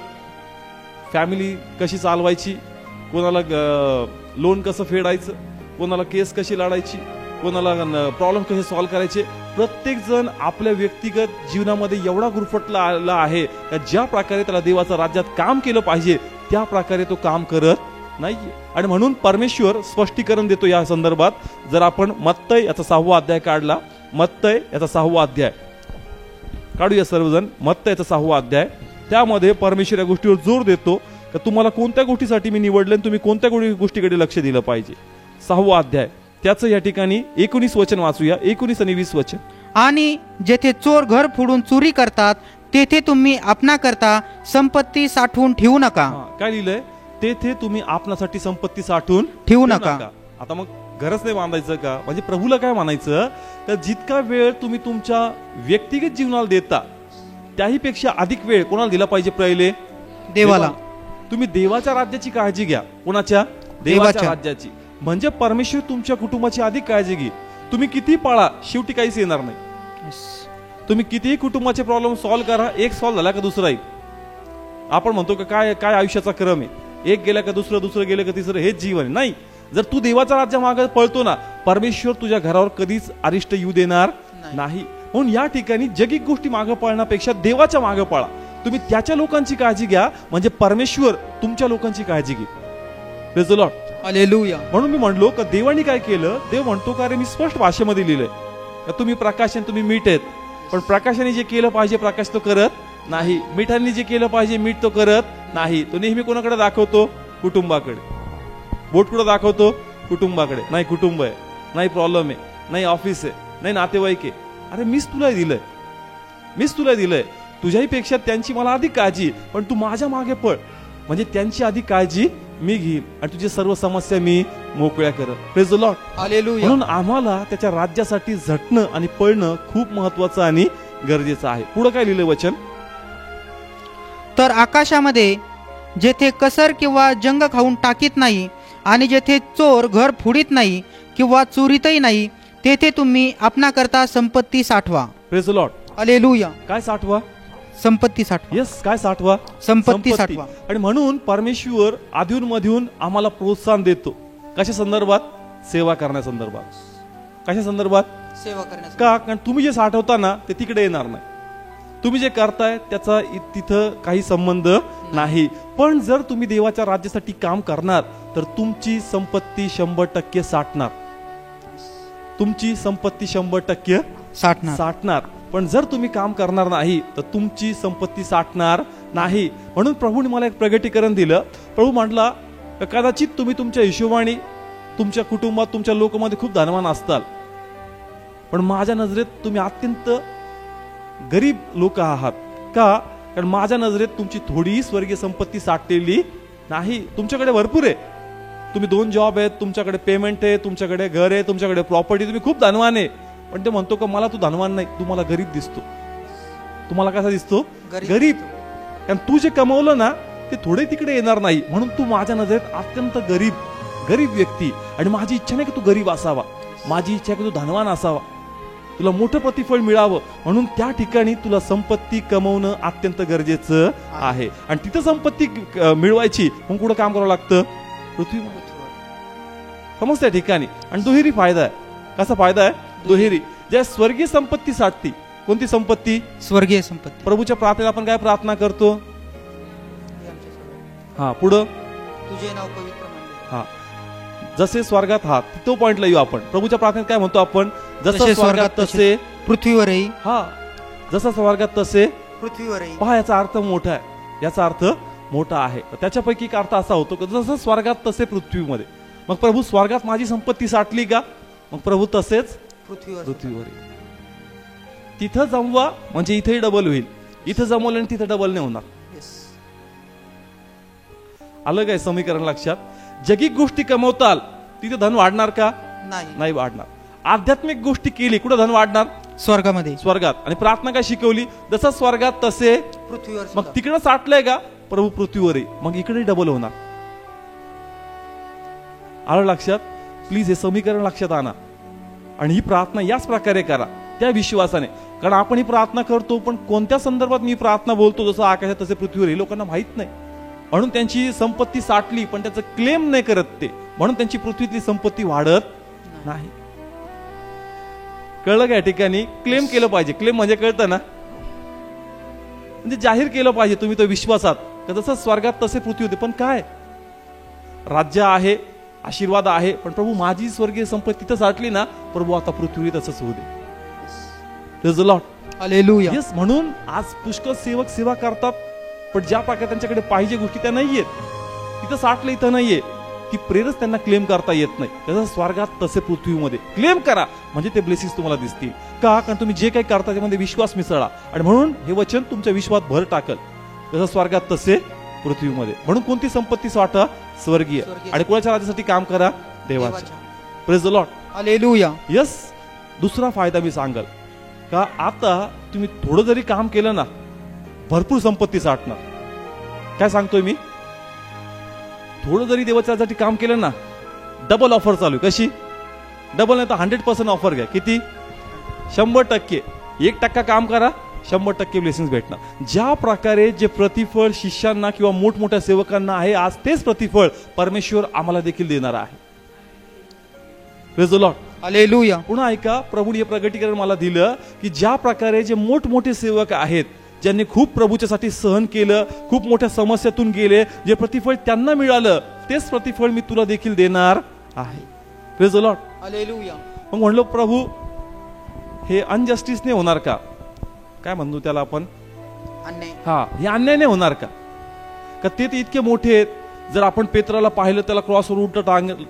फॅमिली कशी चालवायची, कोणाला लोन कसं फेडायचं, कोणाला केस कशी लढायची, कोणाला प्रॉब्लेम कसे सॉल्व्ह करायचे. प्रत्येक जण आपल्या व्यक्तिगत जीवनामध्ये एवढा गुरफटला आला आहे का ज्या प्रकारे त्याला देवाच्या राज्यात काम केलं पाहिजे त्या प्रकारे तो काम करत नाहीये. आणि म्हणून परमेश्वर स्पष्टीकरण देतो या संदर्भात. जर आपण मत्तय याचा 6वा अध्याय काढला, मत्तय याचा 6वा अध्याय काढूया सर्वजण. मत्तय याचा 6वा अध्याय, त्यामध्ये परमेश्वर या गोष्टीवर जोर देतो का तुम्हाला कोणत्या गोष्टीसाठी मी निवडले, तुम्ही कोणत्या गोष्टीकडे लक्ष दिलं पाहिजे. 6वा अध्याय त्याचं या ठिकाणी 19 वचन वाचूया. 19 आणि 20 वचन. आणि जेथे चोर घर फोडून चोरी करतात तेथे तुम्ही आपणा करता संपत्ती साठवून ठेवू नका. काय लिहिलंय? तेथे तुम्ही आपणासाठी संपत्ती साठवून ठेवू नका. आता मग घरच नाही बांधायचं का? म्हणजे प्रभूला काय म्हणायचं तर जितका वेळ तुम्ही तुमच्या व्यक्तिगत जीवनाला देता त्याही पेक्षा अधिक वेळ कोणाला दिला पाहिजे? पहिले देवाला. तुम्ही देवाच्या राज्याची काळजी घ्या. कोणाच्या? देवाच्या राज्याची. म्हणजे परमेश्वर तुमच्या कुटुंबाची अधिक काळजी घे. तुम्ही किती पाळा, शेवटी काहीच येणार नाही. तुम्ही कितीही कुटुंबाचे प्रॉब्लेम सॉल्व्ह करा, एक सॉल्व्ह झाला का दुसरा येईल. आपण म्हणतो का काय काय आयुष्याचा क्रम आहे, एक गेला का दुसरं, दुसरं गेलं का तिसरं, हेच जीवन आहे. नाही, जर तू देवाच्या राज्या मागे पळतो ना, परमेश्वर तुझ्या घरावर कधीच अरिष्ट येऊ देणार नाही. म्हणून या ठिकाणी जगिक गोष्टी मागे पळण्यापेक्षा देवाच्या मागे पळा. तुम्ही त्याच्या लोकांची काळजी घ्या, म्हणजे परमेश्वर तुमच्या लोकांची काळजी घे. Praise the Lord. हालेलुया. म्हणून मी म्हणलो का देवाने काय केलं, देव म्हणतो का, अरे मी स्पष्ट भाषेमध्ये लिहिलंय का तुम्ही प्रकाश आणि तुम्ही मीठ आहेत, पण प्रकाशाने जे केलं पाहिजे प्रकाश तो करत नाही, मिठाने जे केलं पाहिजे मीठ तो करत नाही. तो नेहमी कोणाकडे दाखवतो, कुटुंबाकडे. बोट कुठं दाखवतो, कुटुंबाकडे. नाही कुटुंब आहे, नाही प्रॉब्लेम आहे, नाही ऑफिस आहे, नाही नातेवाईक आहे. अरे मीच तुला दिलंय, मीच तुला दिलंय. तुझ्याही पेक्षा त्यांची मला अधिक काळजी, पण तू माझ्या मागे पळ, म्हणजे त्यांची अधिक काळजी मी घेईन आणि तुझी सर्व समस्या मी मोकळ्या करत. Praise the Lord. हालेलुया. म्हणून आम्हाला त्याच्या राज्यासाठी झटणं आणि पळणं खूप महत्वाचं आणि गरजेचं आहे. पुढे काय लिहिलं वचन, तर आकाशामध्ये जेथे कसर किंवा जंग खाऊन टाकीत नाही आणि जेथे चोर घर फोडीत नाही किंवा चोरीतही नाही, तेथे तुम्ही आपणाकरता संपत्ती साठवा. Praise the Lord. हालेलुया. काय साठवा, संपत्ती साठवा. येस, काय साठवा, संपत्ती साठवा. आणि म्हणून परमेश्वर अधून मधून आम्हाला प्रोत्साहन देतो. कशा संदर्भात, सेवा करण्यासंदर्भात. कशा संदर्भात, सेवा करण्यास. का, कारण तुम्ही जे साठवता ना ते तिकडे येणार नाही. तुम्ही जे करताय त्याचा तिथं काही संबंध नाही. पण जर तुम्ही देवाच्या राज्यासाठी काम करणार तर तुमची संपत्ती 100% साठणार. तुमची संपत्ती 100% साठणार. पण जर तुम्ही काम करणार नाही तर तुमची संपत्ती साठणार नाही. म्हणून प्रभूने मला एक प्रगटीकरण दिलं. प्रभू म्हटला, कदाचित तुम्ही तुमच्या हिशोबाने तुमच्या कुटुंबात तुमच्या लोकांमध्ये खूप धनवान असताल, पण माझ्या नजरेत तुम्ही अत्यंत गरीब लोक आहात. का, कारण माझ्या नजरेत तुमची थोडी स्वर्गीय संपत्ती साठलेली नाही. तुमच्याकडे भरपूर आहे, तुम्ही 2 जॉब आहेत, तुमच्याकडे पेमेंट आहे, तुमच्याकडे घर आहे, तुमच्याकडे प्रॉपर्टी, तुम्ही खूप धनवान आहे. पण ते म्हणतो का, मला तू धनवान नाही, तू मला गरीब दिसतो. तुम्हाला कसा दिसतो, गरीब. कारण तू जे कमवलं ना ते थोडे तिकडे येणार नाही. म्हणून तू माझ्या नजरेत अत्यंत गरीब व्यक्ती. आणि माझी इच्छा नाही की तू गरीब असावा, माझी इच्छा आहे की तू धनवान असावा, तुला मोठं प्रतिफळ मिळावं. म्हणून त्या ठिकाणी तुला संपत्ती कमवणं अत्यंत गरजेचं आहे. आणि तिथं संपत्ती मिळवायची मग कुठं काम करावं लागतं, पृथ्वीवर. समजत्या ठिकाणी. आणि दुहेरी फायदा आहे. कसा फायदा आहे, दुहेरी. ज्या स्वर्गीय संपत्ती साठती. कोणती संपत्ती, स्वर्गीय संपत्ती. प्रभूच्या प्रार्थनेत आपण काय प्रार्थना करतो, हा पुढं, तुझे नाव पवित्र मानले. हा, जसे स्वर्गात, हा तो पॉइंटला येऊ आपण. प्रभूच्या प्रार्थनेत काय म्हणतो आपण, जसं स्वर्गात तसे पृथ्वीवरही. हा, जसं स्वर्गात तसे पृथ्वीवरही. पहा, याचा अर्थ मोठा आहे, याचा अर्थ मोठा आहे. त्याच्यापैकी एक अर्थ असा होतो की जसं स्वर्गात तसे पृथ्वीमध्ये. मग प्रभू स्वर्गात माझी संपत्ती साठली का, मग प्रभू तसेच पृथ्वीवर. तिथं जमवा म्हणजे इथेही डबल होईल, इथं जमवलं आणि तिथं डबल नाही होणार. आलं काय समीकरण लक्षात. जगिक गोष्टी कमवताल तिथे धन वाढणार का, नाही वाढणार. आध्यात्मिक गोष्टी केली कुठं धन वाढणार, स्वर्गामध्ये, स्वर्गात. आणि प्रार्थना काय शिकवली, जसं स्वर्गात तसे पृथ्वीवर. मग तिकडे साठलंय का, प्रभू पृथ्वीवरही, मग इकडे डबल होणार. आलं लक्षात. प्लीज हे समीकरण लक्षात आणा आणि ही प्रार्थना याच प्रकारे करा, त्या विश्वासाने. कारण आपण ही प्रार्थना करतो, पण कोणत्या संदर्भात मी प्रार्थना बोलतो, जसं आकाशात तसे पृथ्वीवर, हे लोकांना माहित नाही. म्हणून त्यांची संपत्ती साठली पण त्याचं क्लेम नाही करत ते, म्हणून त्यांची पृथ्वीतली संपत्ती वाढत नाही. कळलं का, या ठिकाणी क्लेम केलं पाहिजे. क्लेम म्हणजे कळतं ना, म्हणजे जाहीर केलं पाहिजे तुम्ही तो विश्वासात, का जसं स्वर्गात तसे पृथ्वी होते. पण काय, राज्य आहे, आशीर्वाद आहे, पण प्रभू माझी स्वर्गीय संपत्ती तिथं साठली ना, प्रभू आता पृथ्वीवर तसंच होऊ दे. Praise the Lord. Hallelujah. Yes. म्हणून आज पुष्कळ सेवक सेवा करतात, पण ज्या प्रकारे त्यांच्याकडे पाहिजे गोष्टी त्या नाहीयेत, तिथं साठलं इथं नाहीये, ती प्रेरच त्यांना क्लेम करता येत नाही. जसं स्वर्गात तसे पृथ्वीमध्ये क्लेम करा, म्हणजे ते ब्लेसिंग्स तुम्हाला दिसतील. का, कारण तुम्ही जे काही करता त्यामध्ये विश्वास मिसळा, आणि म्हणून हे वचन तुमच्या विश्वात भर टाकल. जसं स्वर्गात तसे पृथ्वीमध्ये. म्हणून कोणती संपत्ती साठा, स्वर्गीय. आणि कोणाच्या राज्यासाठी काम करा, देवाच्या. Praise the Lord. Hallelujah. Yes. दुसरा फायदा मी सांगाल का, आता तुम्ही थोडं जरी काम केलं ना, भरपूर संपत्ती साठणार. काय सांगतोय मी, थोडं जरी देवाच्या राज्यासाठी काम केलं ना, डबल ऑफर चालू. कशी, डबल नाही तर 100% ऑफर घ्या. किती, 100%. 1% काम करा, 100% ब्लेसिंग्स भेटणार. ज्या प्रकारे जे प्रतिफळ शिष्यांना किंवा मोठमोठ्या सेवकांना आहे, आज तेच प्रतिफळ परमेश्वर आम्हाला देखील देणार आहे. Praise the Lord. हालेलुया. पुन्हा ऐका, प्रभूने हे प्रगटीकरण मला दिलं की ज्या प्रकारे जे मोठमोठे सेवक आहेत, ज्यांनी खूप प्रभूच्यासाठी सहन केलं, खूप मोठ्या समस्यातून गेले, जे प्रतिफळ त्यांना मिळालं, तेच प्रतिफळ मी तुला देखील देणार आहे. Praise the Lord. हालेलुया. मग म्हणलो, प्रभू हे अनजस्टिसने होणार का? काय म्हणतो त्याला आपण, हे अन्यायाने होणार का? ते इतके मोठे आहेत. जर आपण पेत्राला पाहिलं, त्याला क्रॉसवर उलट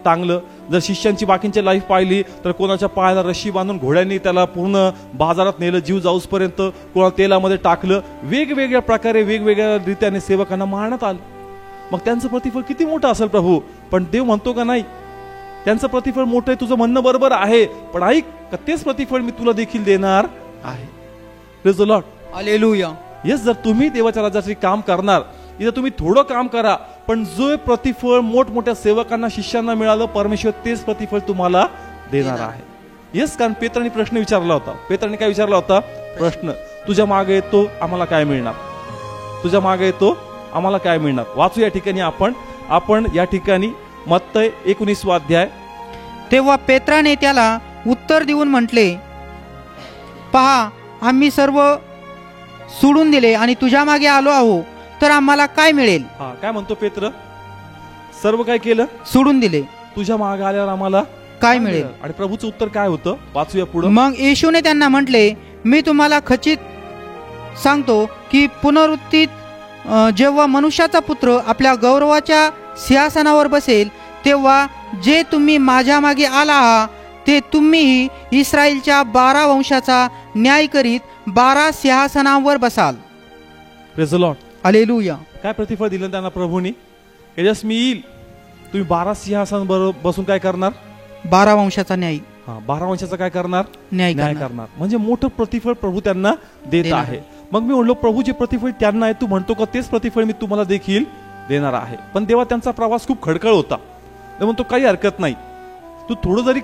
टांगलं. जर शिष्यांची बाकींची लाईफ पाहिली तर कोणाच्या पायाला रशी बांधून घोड्यांनी त्याला पूर्ण बाजारात नेलं, जीव जाऊसपर्यंत, कोणा तेलामध्ये टाकलं. वेगवेगळ्या प्रकारे वेगवेगळ्या रीत्याने सेवकांना मारण्यात आलं. मग त्यांचं प्रतिफळ किती मोठं असेल प्रभू. पण देव म्हणतो का नाही, त्यांचं प्रतिफळ मोठं आहे, तुझं म्हणणं बरोबर आहे, पण ऐक, तेच प्रतिफळ मी तुला देखील देणार आहे. Praise the Lord. Hallelujah. Yes, जर तुम्ही देवाच्या राज्यासाठी काम करणार, इथं तुम्ही थोडं काम करा, पण जो प्रतिफळ मोठमोठ्या सेवकांना शिष्यांना मिळालं, परमेश्वर तेच प्रतिफळ तुम्हाला देणार आहे. येस, कारण पेत्राने प्रश्न विचारला होता. पेत्राने काय विचारला होता प्रश्न, तुझ्या मागे येतो आम्हाला काय मिळणार, तुझ्या मागे येतो आम्हाला काय मिळणार. वाचू या ठिकाणी आपण या ठिकाणी मत्तय 19 अध्याय. तेव्हा पेत्राने त्याला उत्तर देऊन म्हटले, पहा, आम्ही सर्व सोडून दिले आणि तुझ्या मागे आलो आहो, तर आम्हाला काय मिळेल. काय म्हणतो पेत्र, सर्व काय केलं, सोडून दिले, तुझ्या मागे आल्यावर आम्हाला काय मिळेल. आणि प्रभूचं उत्तर काय होतं, वाचूया पुढे. मग येशूने त्यांना म्हटले, मी तुम्हाला खचित सांगतो की पुनरुत्थित जेव्हा मनुष्याचा पुत्र आपल्या गौरवाच्या सिंहासनावर बसेल, तेव्हा जे तुम्ही माझ्या मागे आला आहात, ते तुम्हीही इस्रायलच्या 12 वंशाचा न्याय करीत 12 सिंहासनावर बसाल. Praise the Lord. हालेलुया. काय प्रतिफळ दिलं त्यांना प्रभूनी, यस मी येईल, तुम्ही 12 सिंहासन बरोबर बसून काय करणार, 12 वंशाचा न्याय. 12 वंशाचा काय करणार, न्याय करणार. म्हणजे मोठं प्रतिफळ प्रभू त्यांना देत आहे. मग मी म्हणलो, प्रभू जे प्रतिफळ त्यांना आहे, तू म्हणतो का तेच प्रतिफळ मी तुम्हाला देखील देणार आहे. पण तेव्हा त्यांचा प्रवास खूप खडखळ होता. ते म्हणतो काही हरकत नाही, तू थोडं जरी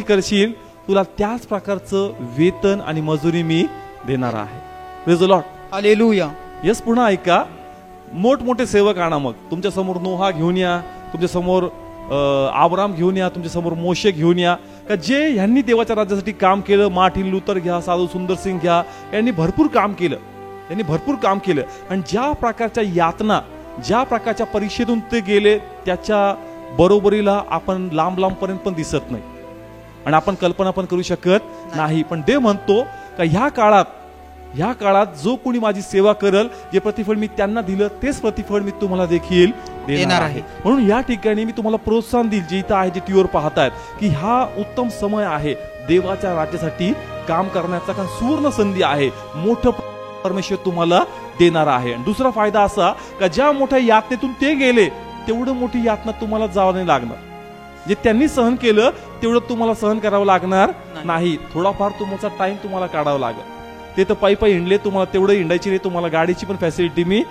करशील, तुला त्याच प्रकारचं वेतन आणि मजुरी मी देणार आहे. Praise the Lord. Hallelujah. Yes, पुन्हा ऐका, मोठमोठे सेवक आणा. मग तुमच्या समोर नोहा घेऊन या, तुमच्या समोर आब्राम घेऊन या, तुमच्या समोर मोशे घेऊन या, का जे यांनी देवाच्या राज्यासाठी काम केलं. मार्टिन लुथर घ्या, साधू सुंदर सिंग घ्या, यांनी भरपूर काम केलं. आणि ज्या प्रकारच्या यातना, ज्या प्रकारच्या परीक्षेतून ते गेले, त्याच्या बरोबरीला आपण लांब पर्यंत पण दिसत नाही आणि आपण कल्पना पण करू शकत नाही. पण देव म्हणतो का ह्या काळात जो कोणी माझी सेवा करल, जे प्रतिफळ मी त्यांना दिलं, तेच प्रतिफळ मी तुम्हाला देखील देणार आहे. म्हणून या ठिकाणी मी तुम्हाला प्रोत्साहन देईल, जे इथं आहे, जे टीव्हीवर पाहतायत, की हा उत्तम समय आहे देवाच्या राज्यासाठी काम करण्याचा. कारण सुवर्ण संधी आहे, मोठं परमेश्वर तुम्हाला देणार आहे. आणि दुसरा फायदा असा का ज्या मोठ्या यातनेतून ते गेले, तेवढं मोठी यातना तुम्हाला जावं नाही लागणार. जे त्यांनी सहन केलं तेवढं तुम्हाला सहन करावं लागणार नाही. थोडाफार तुमचा टाइम तुम्हाला काढावा लागेल. ते तर पायी हिंडले, तुम्हाला तेवढं हिंडायची नाही. तुम्हाला गाडीची पण फॅसिलिटी मी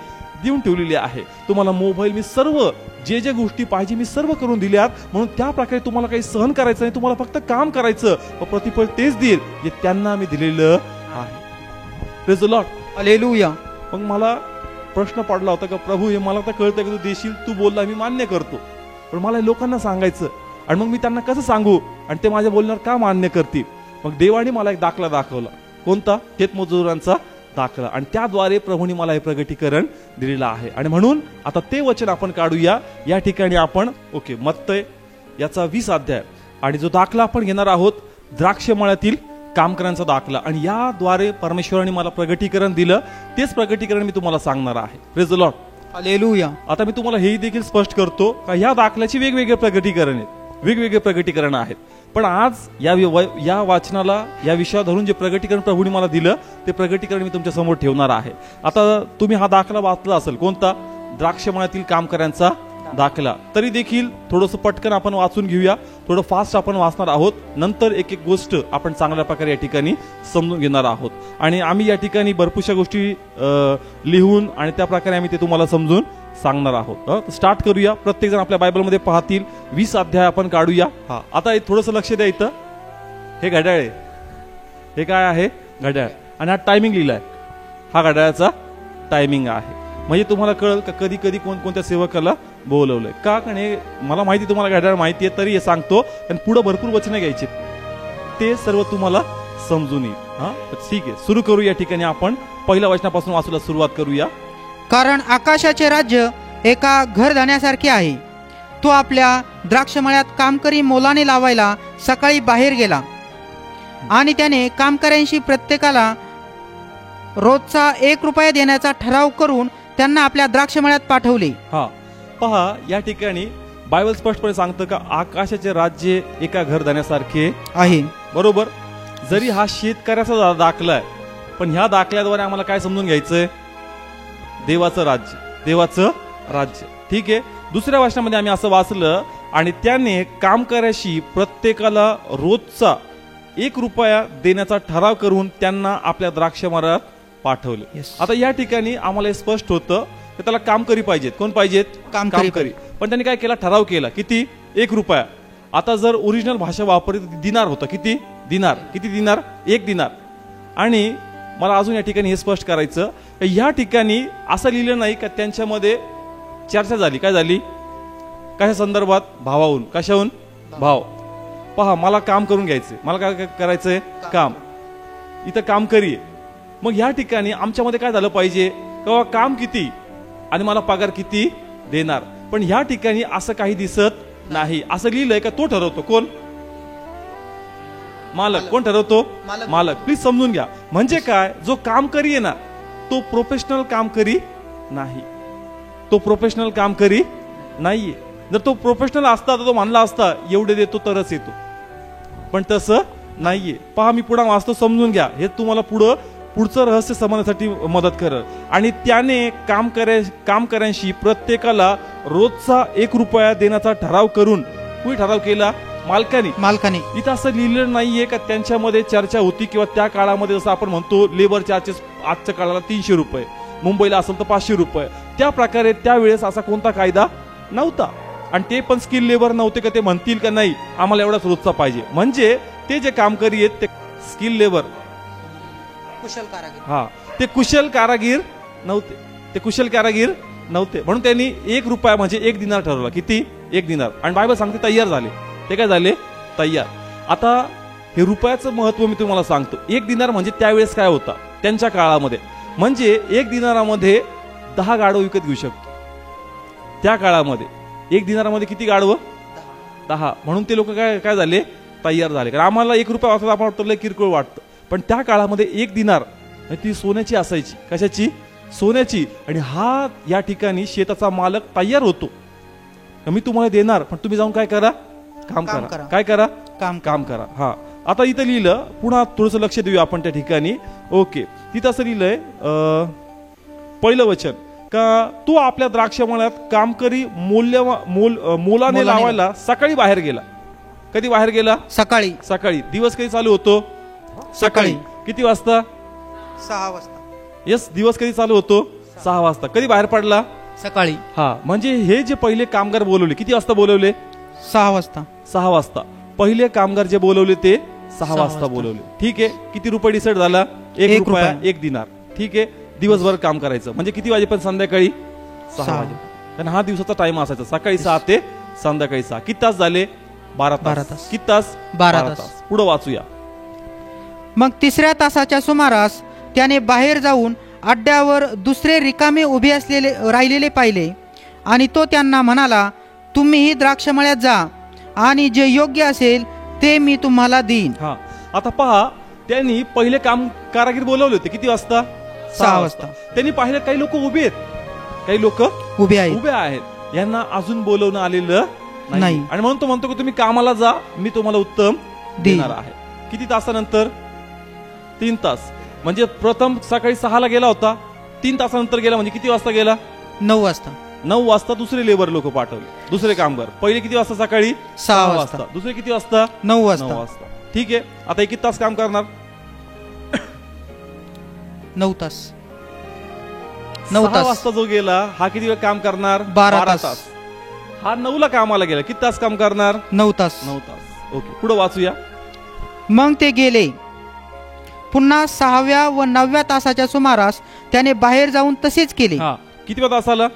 देऊन ठेवलेली आहे. तुम्हाला मोबाईल, मी सर्व जे गोष्टी पाहिजे मी सर्व करून दिल्यात. म्हणून त्या प्रकारे तुम्हाला काही सहन करायचं नाही, तुम्हाला फक्त काम करायचं. प्रतिफळ तेच देईल जे त्यांना मी दिलेलं आहे. Praise the Lord. हालेलुया. मग मला प्रश्न पडला होता का प्रभू, हे मला तर कळतं की तू देशील, तू बोलला, मी मान्य करतो, पण मला लोकांना सांगायचं, आणि मग मी त्यांना कसं सांगू, आणि ते माझ्या बोलण्यावर का मान्य करतील. मग देवाने मला एक दाखला दाखवला. कोणता? शेतमजुरांचा दाखला. आणि त्याद्वारे प्रभूने मला हे प्रगटीकरण दिलेलं आहे. आणि म्हणून आता ते वचन आपण काढूया. या ठिकाणी आपण मत्तय याचा 20 अध्याय, आणि जो दाखला आपण घेणार आहोत, द्राक्षमळ्यातील कामकऱ्यांचा दाखला. आणि याद्वारे परमेश्वराने मला प्रगटीकरण दिलं, तेच प्रगटीकरण मी तुम्हाला सांगणार आहे. Praise the Lord. हालेलुया. आता मी तुम्हाला हेही देखील स्पष्ट करतो का ह्या दाखल्याची वेगवेगळे प्रगटीकरण आहेत. पण आज या वाचनाला, या विषयावर धरून जे प्रगटीकरण प्रभूने मला दिलं, ते प्रगटीकरण मी तुमच्या समोर ठेवणार आहे. आता तुम्ही हा दाखला वाचला असेल, कोणता? द्राक्षमळ्यातील कामकऱ्यांचा दाखला. तरी देखील थोडंसं पटकन आपण वाचून घेऊया. थोडं फास्ट आपण वाचणार आहोत. नंतर एक गोष्ट आपण चांगल्या प्रकारे या ठिकाणी समजून घेणार आहोत. आणि आम्ही या ठिकाणी भरपूरशा गोष्टी लिहून आणि त्या प्रकारे आम्ही ते तुम्हाला समजून सांगणार आहोत. स्टार्ट करूया. प्रत्येक जण आपल्या बायबलमध्ये पाहतील. 20 अध्याय आपण काढूया. आता थोडंसं लक्ष द्या. इथं हे घड्याळ आहे, हे काय आहे? घड्याळ. आणि हा टायमिंग लिहिलाय, हा घड्याळाचा टायमिंग आहे. म्हणजे तुम्हाला कळलं का कधी कधी कोणत्या सेवकाला बोलवलंय का? कारण मला माहिती तुम्हाला घड्याळ माहिती आहे, तरी हे सांगतो, कारण पुढे भरपूर वचनं घ्यायची, ते सर्व तुम्हाला समजून येईल. हा, ठीक आहे, सुरू करू. या ठिकाणी आपण पहिल्या वचनापासून वाचायला सुरुवात करूया. कारण आकाशाचे राज्य एका घरधण्यासारखे आहे. तो आपल्या द्राक्षमळ्यात कामकरी मोलाने लावायला सकाळी बाहेर गेला, आणि त्याने कामकऱ्यांशी प्रत्येकाला रोजचा 1 रुपया देण्याचा ठराव करून त्यांना आपल्या द्राक्षमळ्यात पाठवले. हा, पहा, या ठिकाणी बायबल स्पष्टपणे सांगतं का आकाशाचे राज्य एका घरधण्यासारखे आहे. बरोबर. जरी हा शेतकऱ्याचा दाखला आहे, पण ह्या दाखल्याद्वारे आम्हाला काय समजून घ्यायचंय? देवाचं राज्य, देवाचं राज्य. ठीक आहे. दुसऱ्या वाचनामध्ये आम्ही असं वाचलं, आणि त्याने कामकऱ्याशी प्रत्येकाला रोजचा 1 रुपया देण्याचा ठराव करून त्यांना आपल्या द्राक्षमळ्यात पाठवले. Yes. आता या ठिकाणी आम्हाला हे स्पष्ट होतं की त्याला कामकरी पाहिजेत. कोण पाहिजेत? कामकरी. पण त्यांनी काय केला? ठराव केला. किती? 1 रुपया. आता जर ओरिजिनल भाषा वापरली तर दिनार होतं. किती? दिनार. किती दिनार? 1 दिनार. आणि मला अजून या ठिकाणी हे स्पष्ट करायचं, या ठिकाणी असं लिहिलं नाही का त्यांच्यामध्ये चर्चा झाली. काय झाली? कशा संदर्भात? भावाहून. कशाहून? भाव. पहा, मला काम करून घ्यायचंय, मला काय करायचंय? काम. इथं कामकरी आहे. मग या ठिकाणी आमच्यामध्ये काय झालं पाहिजे? किंवा काम किती आणि मला पगार किती देणार? पण ह्या ठिकाणी असं काही दिसत नाही. असं लिहिलंय का तो ठरवतो. कोण? मालक. कोण ठरवतो? मालक. प्लीज समजून घ्या. म्हणजे काय? जो कामकरी आहे ना, तो प्रोफेशनल कामकरी नाही. तो प्रोफेशनल कामकरी नाहीये. जर तो प्रोफेशनल असता तर तो म्हणला असता एवढे देतो तरच येतो, पण तसं नाहीये. पहा, मी पुढे वाचतो, समजून घ्या. हे तुम्हाला पुढचं रहस्य समजण्यासाठी मदत करेल. आणि त्याने कामकऱ्यांशी प्रत्येकाला रोजचा 1 रुपया देण्याचा ठराव करून, कुणी ठराव केला? मालकाने. इथं असं लिहिलेलं नाहीये का त्यांच्यामध्ये चर्चा होती, किंवा त्या काळामध्ये जसं आपण म्हणतो लेबर चार्जेस आजच्या काळाला 300 रुपये, मुंबईला असेल तर 500 रुपये, त्या प्रकारे त्यावेळेस असा कोणता कायदा नव्हता. आणि ते पण स्किल लेबर नव्हते का ते म्हणतील का नाही आम्हाला एवढाच रोजचा पाहिजे. म्हणजे ते जे कामकरी आहेत ते स्किल लेबर, कुशल कारागीर. हा, ते कुशल कारागीर नव्हते. म्हणून त्यांनी 1 रुपया म्हणजे 1 दिनार ठरवला. किती? 1 दिनार. आणि बायबल सांगते तयार झाले. ते काय झाले? तयार. आता हे रुपयाचं महत्व मी तुम्हाला सांगतो. 1 दिनार म्हणजे त्यावेळेस काय होता त्यांच्या काळामध्ये? म्हणजे 1 दिनारामध्ये 10 गाढवं विकत घेऊ शकतो. त्या काळामध्ये 1 दिनारामध्ये किती गाढवं? 10. म्हणून ते लोक काय झाले? तयार झाले. कारण आम्हाला 1 रुपया वाचता आपण वाटतं किरकोळ वाटतं, पण त्या काळामध्ये 1 दिनार ती सोन्याची असायची. कशाची? सोन्याची. आणि हा या ठिकाणी शेताचा मालक तयार होतो, मी तुम्हाला देणार, पण तुम्ही जाऊन काय करा? काम करा. काय करा? काम करा. हा, आता इथं लिहिलं, पुन्हा थोडंसं लक्ष देऊया आपण त्या ठिकाणी. ओके, तिथं असं लिहिलंय, पहिलं वचन का तो आपल्या द्राक्षमळ्यात कामकरी मोलाने लावायला सकाळी बाहेर गेला. कधी बाहेर गेला? सकाळी. दिवस कधी चालू होतो? सकाळी. किती वाजता? 6 वाजता. येस, दिवस कधी चालू होतो? 6 वाजता. कधी बाहेर पडला? सकाळी. हा, म्हणजे हे जे पहिले कामगार बोलवले, किती वाजता बोलवले? 6 वाजता. 6 वाजता. पहिले कामगार जे बोलवले ते 6 वाजता बोलवले. ठीक आहे. किती रुपये डिसाईड झाला? 1 रुपया 1 दिनार. ठीक आहे. दिवसभर काम करायचं म्हणजे किती वाजेपर्यंत? संध्याकाळी 6 वाजेपर्यंत. कारण हा दिवसाचा टाइम असायचा, सकाळी 6 ते संध्याकाळी 6. किती तास झाले? 12 तास. किती तास? 12 तास. पुढे वाचूया. मग 3ऱ्या तासाच्या सुमारास त्याने बाहेर जाऊन अड्ड्यावर दुसरे रिकामे उभे राहिलेले पाहिले, आणि तो त्यांना म्हणाला, तुम्हीही द्राक्षमळ्यात जा, आणि जे योग्य असेल ते मी तुम्हाला देईन. हा, आता पहा, त्यांनी पहिले कारागीर बोलवले होते. किती वाजता? 6 वाजता. त्यांनी पाहिलं काही लोक उभे आहेत, काही लोक उभे आहेत. यांना अजून बोलवणं आलेलं नाही. आणि म्हणून तो म्हणतो की तुम्ही कामाला जा, मी तुम्हाला उत्तम देणार आहे. किती तासानंतर? 3 तास. म्हणजे प्रथम सकाळी 6 ला गेला होता, 3 तासानंतर गेला, म्हणजे किती वाजता गेला? 9 वाजता. 9 वाजता दुसरे लेबर लोक पाठवले, दुसरे कामगार. पहिले किती वाजता? सकाळी 6 वाजता. दुसरे किती वाजता? 9 वाजता. ठीक आहे. आता किती तास काम करणार? 9 तास. 6 वाजता जो गेला हा किती वेळ काम करणार? 12 तास. हा 9 ला कामाला गेला, किती तास काम करणार? 9 तास. ओके, पुढे वाचूया. मग ते गेले पुन्हा 6व्या व 9व्या तासाच्या सुमारास त्याने बाहेर जाऊन तसेच केले. हा, किती तासाला?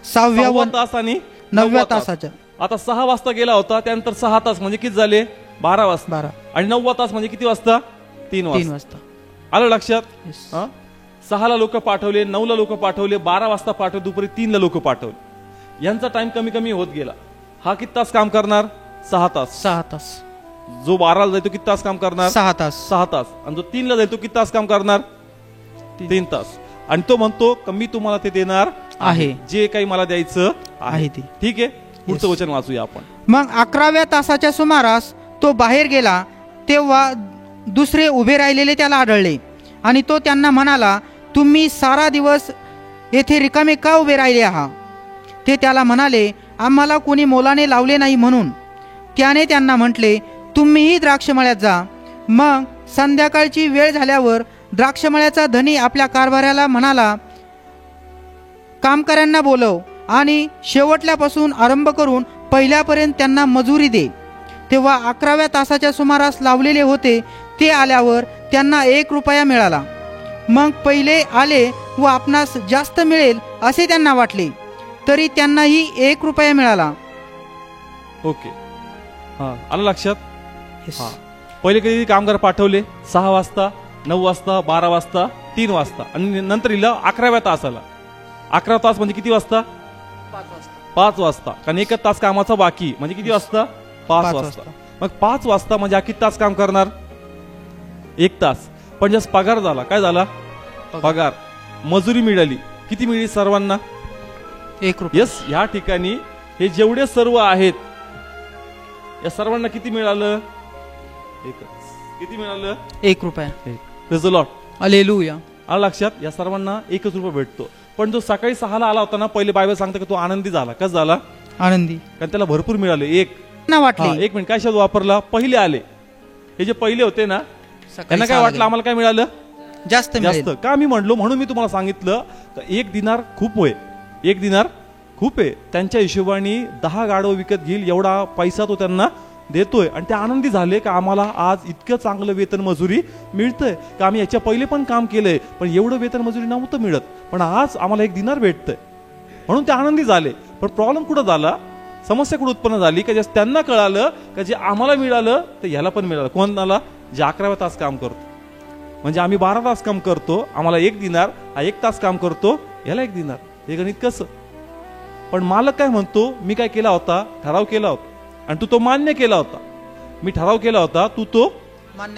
6व्या व 6 तास आणि 9व्या तासाच्या. आता 6 वाजता गेला होता, त्यानंतर 6 तास म्हणजे किती झाले? 12 वाजता. 12 आणि 9वा तास म्हणजे किती वाजता? 3 3 वाजता. वाजता. आलं लक्षात? Yes. हा, 6ला लोक पाठवले, 9ला लोक पाठवले, 12 वाजता पाठवले, दुपारी 3ला लोक पाठवले. यांचा टाइम कमी कमी होत गेला. हा किती तास काम करणार? 6 तास. 6 तास. जो 12ला जाईल तो किती तास काम करणार? 6 तास. 6 तास. आणि जो 3ला जाईल तो किती तास काम करणार? 3 तास. आणि तो म्हणतो की मी तुम्हाला ते देणार आहे जे काही मला द्यायचं आहे ते. ठीक आहे, पुढचं वचन वाचूया आपण. मग 11व्या तासाच्या सुमारास तो बाहेर गेला, तेव्हा दुसरे उभे राहिलेले त्याला आढळले आणि तो त्यांना म्हणाला, तुम्ही सारा दिवस येथे रिकामे का उभे राहिले आहात? ते त्याला म्हणाले, आम्हाला कोणी मोलाने लावले नाही म्हणून. त्याने त्यांना म्हटले, तुम्हीही द्राक्षमळ्यात जा. मग संध्याकाळची वेळ झाल्यावर द्राक्षमळ्याचा धनी आपल्या कारभाऱ्याला म्हणाला, कामकऱ्यांना बोलव आणि शेवटल्यापासून आरंभ करून पहिल्यापर्यंत त्यांना मजुरी दे. तेव्हा 11व्या तासाच्या सुमारास लावलेले होते ते आल्यावर त्यांना 1 रुपया मिळाला. मग पहिले आले व आपणास जास्त मिळेल असे त्यांना वाटले, तरी त्यांनाही 1 रुपया मिळाला. ओके, हा, आलं लक्षात? हा, पहिले कधी कामगार पाठवले 6 वाजता, 9 वाजता, 12 वाजता, 3 वाजता आणि नंतर लिहिलं 11व्या तासाला. 11 तास म्हणजे किती वाजता? 5 वाजता. कारण 1 तास कामाचा बाकी म्हणजे किती वाजता? 5 वाजता. मग 5 वाजता म्हणजे किती तास काम करणार? 1 तास. पण जस पगार झाला, काय झाला? पगार, मजुरी मिळाली. किती मिळाली सर्वांना? 1 रुपया. यस, या ठिकाणी हे जेवढे सर्व आहेत या सर्वांना किती मिळालं? एकच. किती मिळालं? 1 रुपया. Praise the Lord. हालेलुया. आलं लक्षात? या सर्वांना 1 रुपया भेटतो. पण जो सकाळी 6ला आला होता ना, पहिले बायबल सांगतं की तो आनंदी झाला. कस झाला? आनंदी. कारण त्याला भरपूर मिळाले. ना वाटले. 1 मिनिट, काय शब्द वापरला? पहिले आले. हे जे पहिले होते ना, त्यांना काय वाटलं? आम्हाला काय मिळालं? जास्त. का मी म्हणलो? म्हणून मी तुम्हाला सांगितलं 1 दिनार खूप आहे. 1 दिनार खूप आहे. त्यांच्या हिशोबाने 10 गाढव विकत घेईल एवढा पैसा तो त्यांना देतोय. आणि ते आनंदी झाले का आम्हाला आज इतकं चांगलं वेतन मजुरी मिळतंय, का आम्ही याच्या पहिले पण काम केलंय पण एवढं वेतन मजुरी नव्हतं मिळत, पण आज आम्हाला 1 दिनार भेटतंय. म्हणून ते आनंदी झाले. पण प्रॉब्लेम कुठं झाला? समस्या कुठं उत्पन्न झाली? का जसं त्यांना कळालं का जे आम्हाला मिळालं ते ह्याला पण मिळालं. कोणाला? जे 11व्या तास काम करतो. म्हणजे आम्ही 12 तास काम करतो, आम्हाला 1 दिनार. हा 1 तास काम करतो, याला 1 दिनार. हे गणित कसं? पण मालक काय म्हणतो? मी काय केला होता? ठराव केला होता आणि तू तो मान्य केला होता. मी ठराव केला होता, तू तो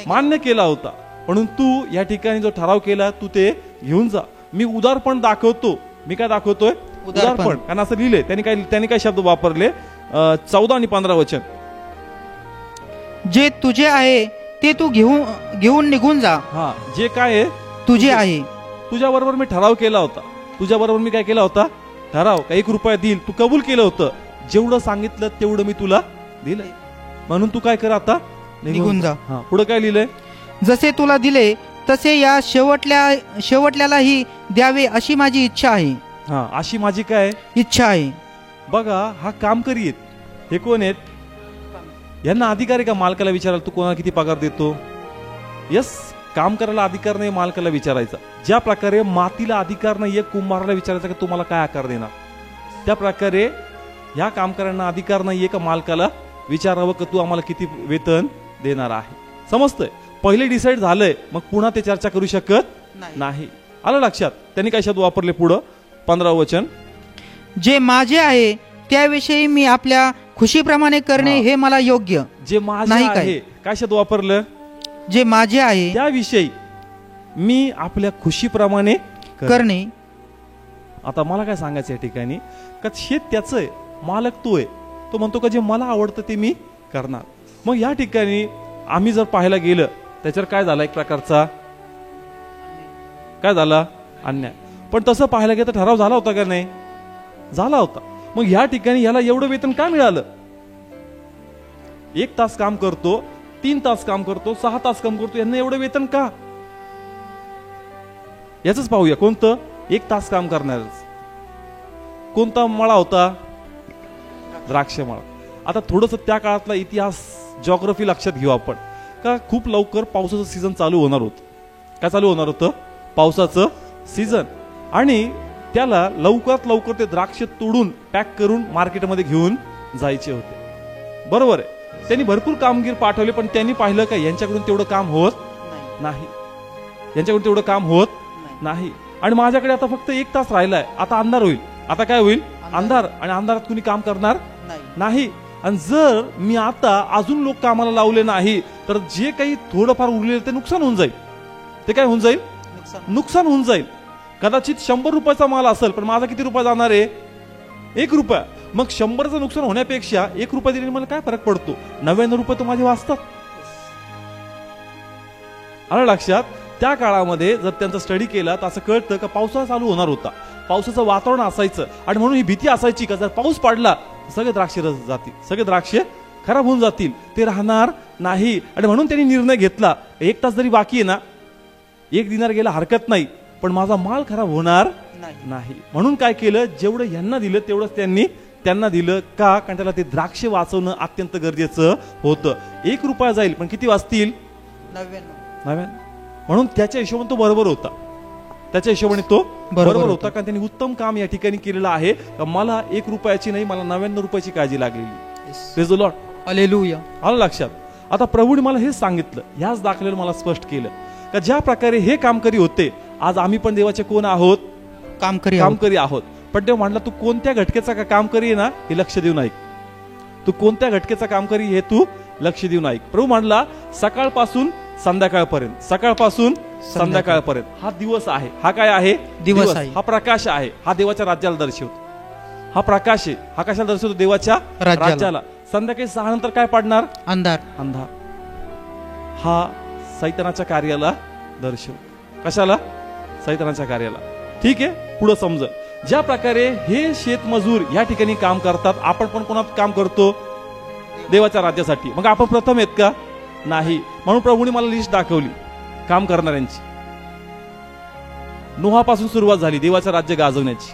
मान्य केला होता. म्हणून तू या ठिकाणी जो ठराव केला तू ते घेऊन जा. मी उदारपण दाखवतो. मी काय दाखवतोय? उदारपण. कारण असं लिहिले त्यांनी काय शब्द वापरले? 14 आणि 15 वचन. जे तुझे आहे ते तू घेऊन निघून जा. हा, जे काय आहे तुझे आहे. तुझ्या बरोबर मी ठराव केला होता. तुझ्या बरोबर मी काय केला होता? ठराव. का 1 रुपया देईल, तू कबूल केलं होतं. जेवढं सांगितलं तेवढं मी तुला दिलंय. म्हणून तू काय कर? आता निघून जा. हा, पुढे काय लिहिलंय? जसे तुला दिले तसे या शेवटल्यालाही द्यावे अशी माझी इच्छा आहे. हा, अशी माझी काय इच्छा आहे. बघा, हा कामकरी आहेत. हे कोण आहेत? यांना अधिकार आहे का मालकाला विचारायला तू कोणाला किती पगार देतो? यस, काम करायला अधिकार नाही मालकाला विचारायचा. ज्या प्रकारे मातीला अधिकार नाहीये कुंभाराला विचारायचा की तुम्हाला काय आकार देणार, त्या प्रकारे ह्या कामकऱ्यांना अधिकार नाहीये का मालकाला विचारावं की तू आम्हाला किती वेतन देणार आहे. समजतंय? पहिले डिसाईड झालंय, मग पुन्हा ते चर्चा करू शकत नाही. आलं लक्षात? त्यांनी काय शब्द वापरले पुढं? 15 वचन. जे माझे आहे त्याविषयी मी आपल्या खुशीप्रमाणे करणे हे मला योग्य. जे माझे आहे, काय शब्द वापरलं? जे माझे आहे त्याविषयी मी आपल्या खुशीप्रमाणे करणे. आता मला काय सांगायचं या ठिकाणी? का शेत त्याचं आहे, मालक तो आहे. तो म्हणतो का जे मला आवडतं ते मी करणार. मग या ठिकाणी आम्ही जर पाहायला गेलं त्याच्यावर काय झाला? एक प्रकारचा काय झाला? अन्याय. पण तसं पाहायला गेलं तर ठराव झाला होता का नाही? झाला होता. मग या ठिकाणी याला एवढं वेतन का मिळालं? 1 तास काम करतो, 3 तास काम करतो, 6 तास काम करतो, यांना एवढं वेतन का? याच पाहूया. कोणतं? 1 तास काम करणारच. कोणता मळा होता? द्राक्ष मळा. आता थोडस त्या काळातला इतिहास, जॉग्राफी लक्षात घेऊ आपण. का खूप लवकर पावसाचं सीझन चालू होणार होतं. काय चालू होणार होतं? पावसाचं सीझन. आणि त्याला लवकरात लवकर ते द्राक्ष तोडून पॅक करून मार्केटमध्ये घेऊन जायचे होते. बरोबर आहे. त्यांनी भरपूर कामगीर पाठवले, पण त्यांनी पाहिलं का यांच्याकडून तेवढं काम होत नाही. यांच्याकडून तेवढं काम होत नाही. आणि माझ्याकडे आता फक्त 1 तास राहिलाय, आता अंधार होईल. आता काय होईल? अंधार. आणि अंधारात कुणी काम करणार नाही. आणि जर मी आता अजून लोक कामाला लावले नाही तर जे काही थोडंफार उरलेलं ते नुकसान होऊन जाईल. ते काय होऊन जाईल? नुकसान होऊन जाईल. कदाचित 100 रुपयाचा माल असेल, पण माझा किती रुपये जाणार आहे? 1 रुपया. मग 100चं नुकसान होण्यापेक्षा 1 रुपया दिल्याने मला काय फरक पडतो? 99 रुपये तर माझे वाचतात. आलं लक्षात? त्या काळामध्ये जर त्यांचा स्टडी केला तर असं कळतं का पावसाळा चालू होणार होता, पावसाचं वातावरण असायचं, आणि म्हणून ही भीती असायची का जर पाऊस पडला सगळे द्राक्ष रस जातील, सगळे द्राक्ष खराब होऊन जातील, ते राहणार नाही. आणि म्हणून त्यांनी निर्णय घेतला, 1 तास जरी बाकी आहे ना, 1 दिनार गेला हरकत नाही, पण माझा माल खराब होणार नाही. म्हणून काय केलं? जेवढं यांना दिलं तेवढंच त्यांना दिलं. का? कारण त्याला ते द्राक्ष वाचवणं अत्यंत गरजेचं होतं. 1 रुपया जाईल, पण किती वाचतील? 99. म्हणून त्याच्या हिशोबाने तो बरोबर होता. त्याच्या हिशोबाने तो बरोबर होता, कारण त्यांनी उत्तम काम या ठिकाणी केलेलं आहे. मला 1 रुपयाची नाही, मला 99 रुपयाची काळजी लागलेली. Praise the Lord. हालेलुया. आलं लक्षात? आता प्रभूने मला हे सांगितलं, ह्याच दाखलेलं मला स्पष्ट केलं का ज्या प्रकारे हे कामकरी होते, आज आम्ही पण देवाचे कोण आहोत? कामकरी आहोत. पण तेव्हा म्हणला, तू कोणत्या घटकेचा कामकरी आहे ना, हे लक्ष देऊन ऐक. तू कोणत्या घटकेचा कामकरी हे तू लक्ष देऊन ऐक. प्रभू म्हणला, सकाळपासून संध्याकाळपर्यंत, सकाळपासून संध्याकाळपर्यंत हा दिवस आहे. हा काय आहे? दिवस आहे. हा प्रकाश आहे. हा देवाच्या राज्याला दर्शवतो. हा प्रकाश आहे. हा कशाला दर्शवतो? देवाच्या राज्याला. संध्याकाळी 6 नंतर काय पडणार? अंधार. हा सैतानाच्या कार्याला दर्शवतो. कशाला? सैतानाच्या कार्याला. ठीक आहे, पुढे समज. ज्या प्रकारे हे शेतमजूर या ठिकाणी काम करतात, आपण पण कोणात काम करतो? देवाच्या राज्यासाठी. मग आपण प्रथम आहेत का? नाही. म्हणून प्रभूने मला लिस्ट दाखवली काम करणाऱ्यांची. नोहापासून सुरुवात झाली देवाचं राज्य गाजवण्याची.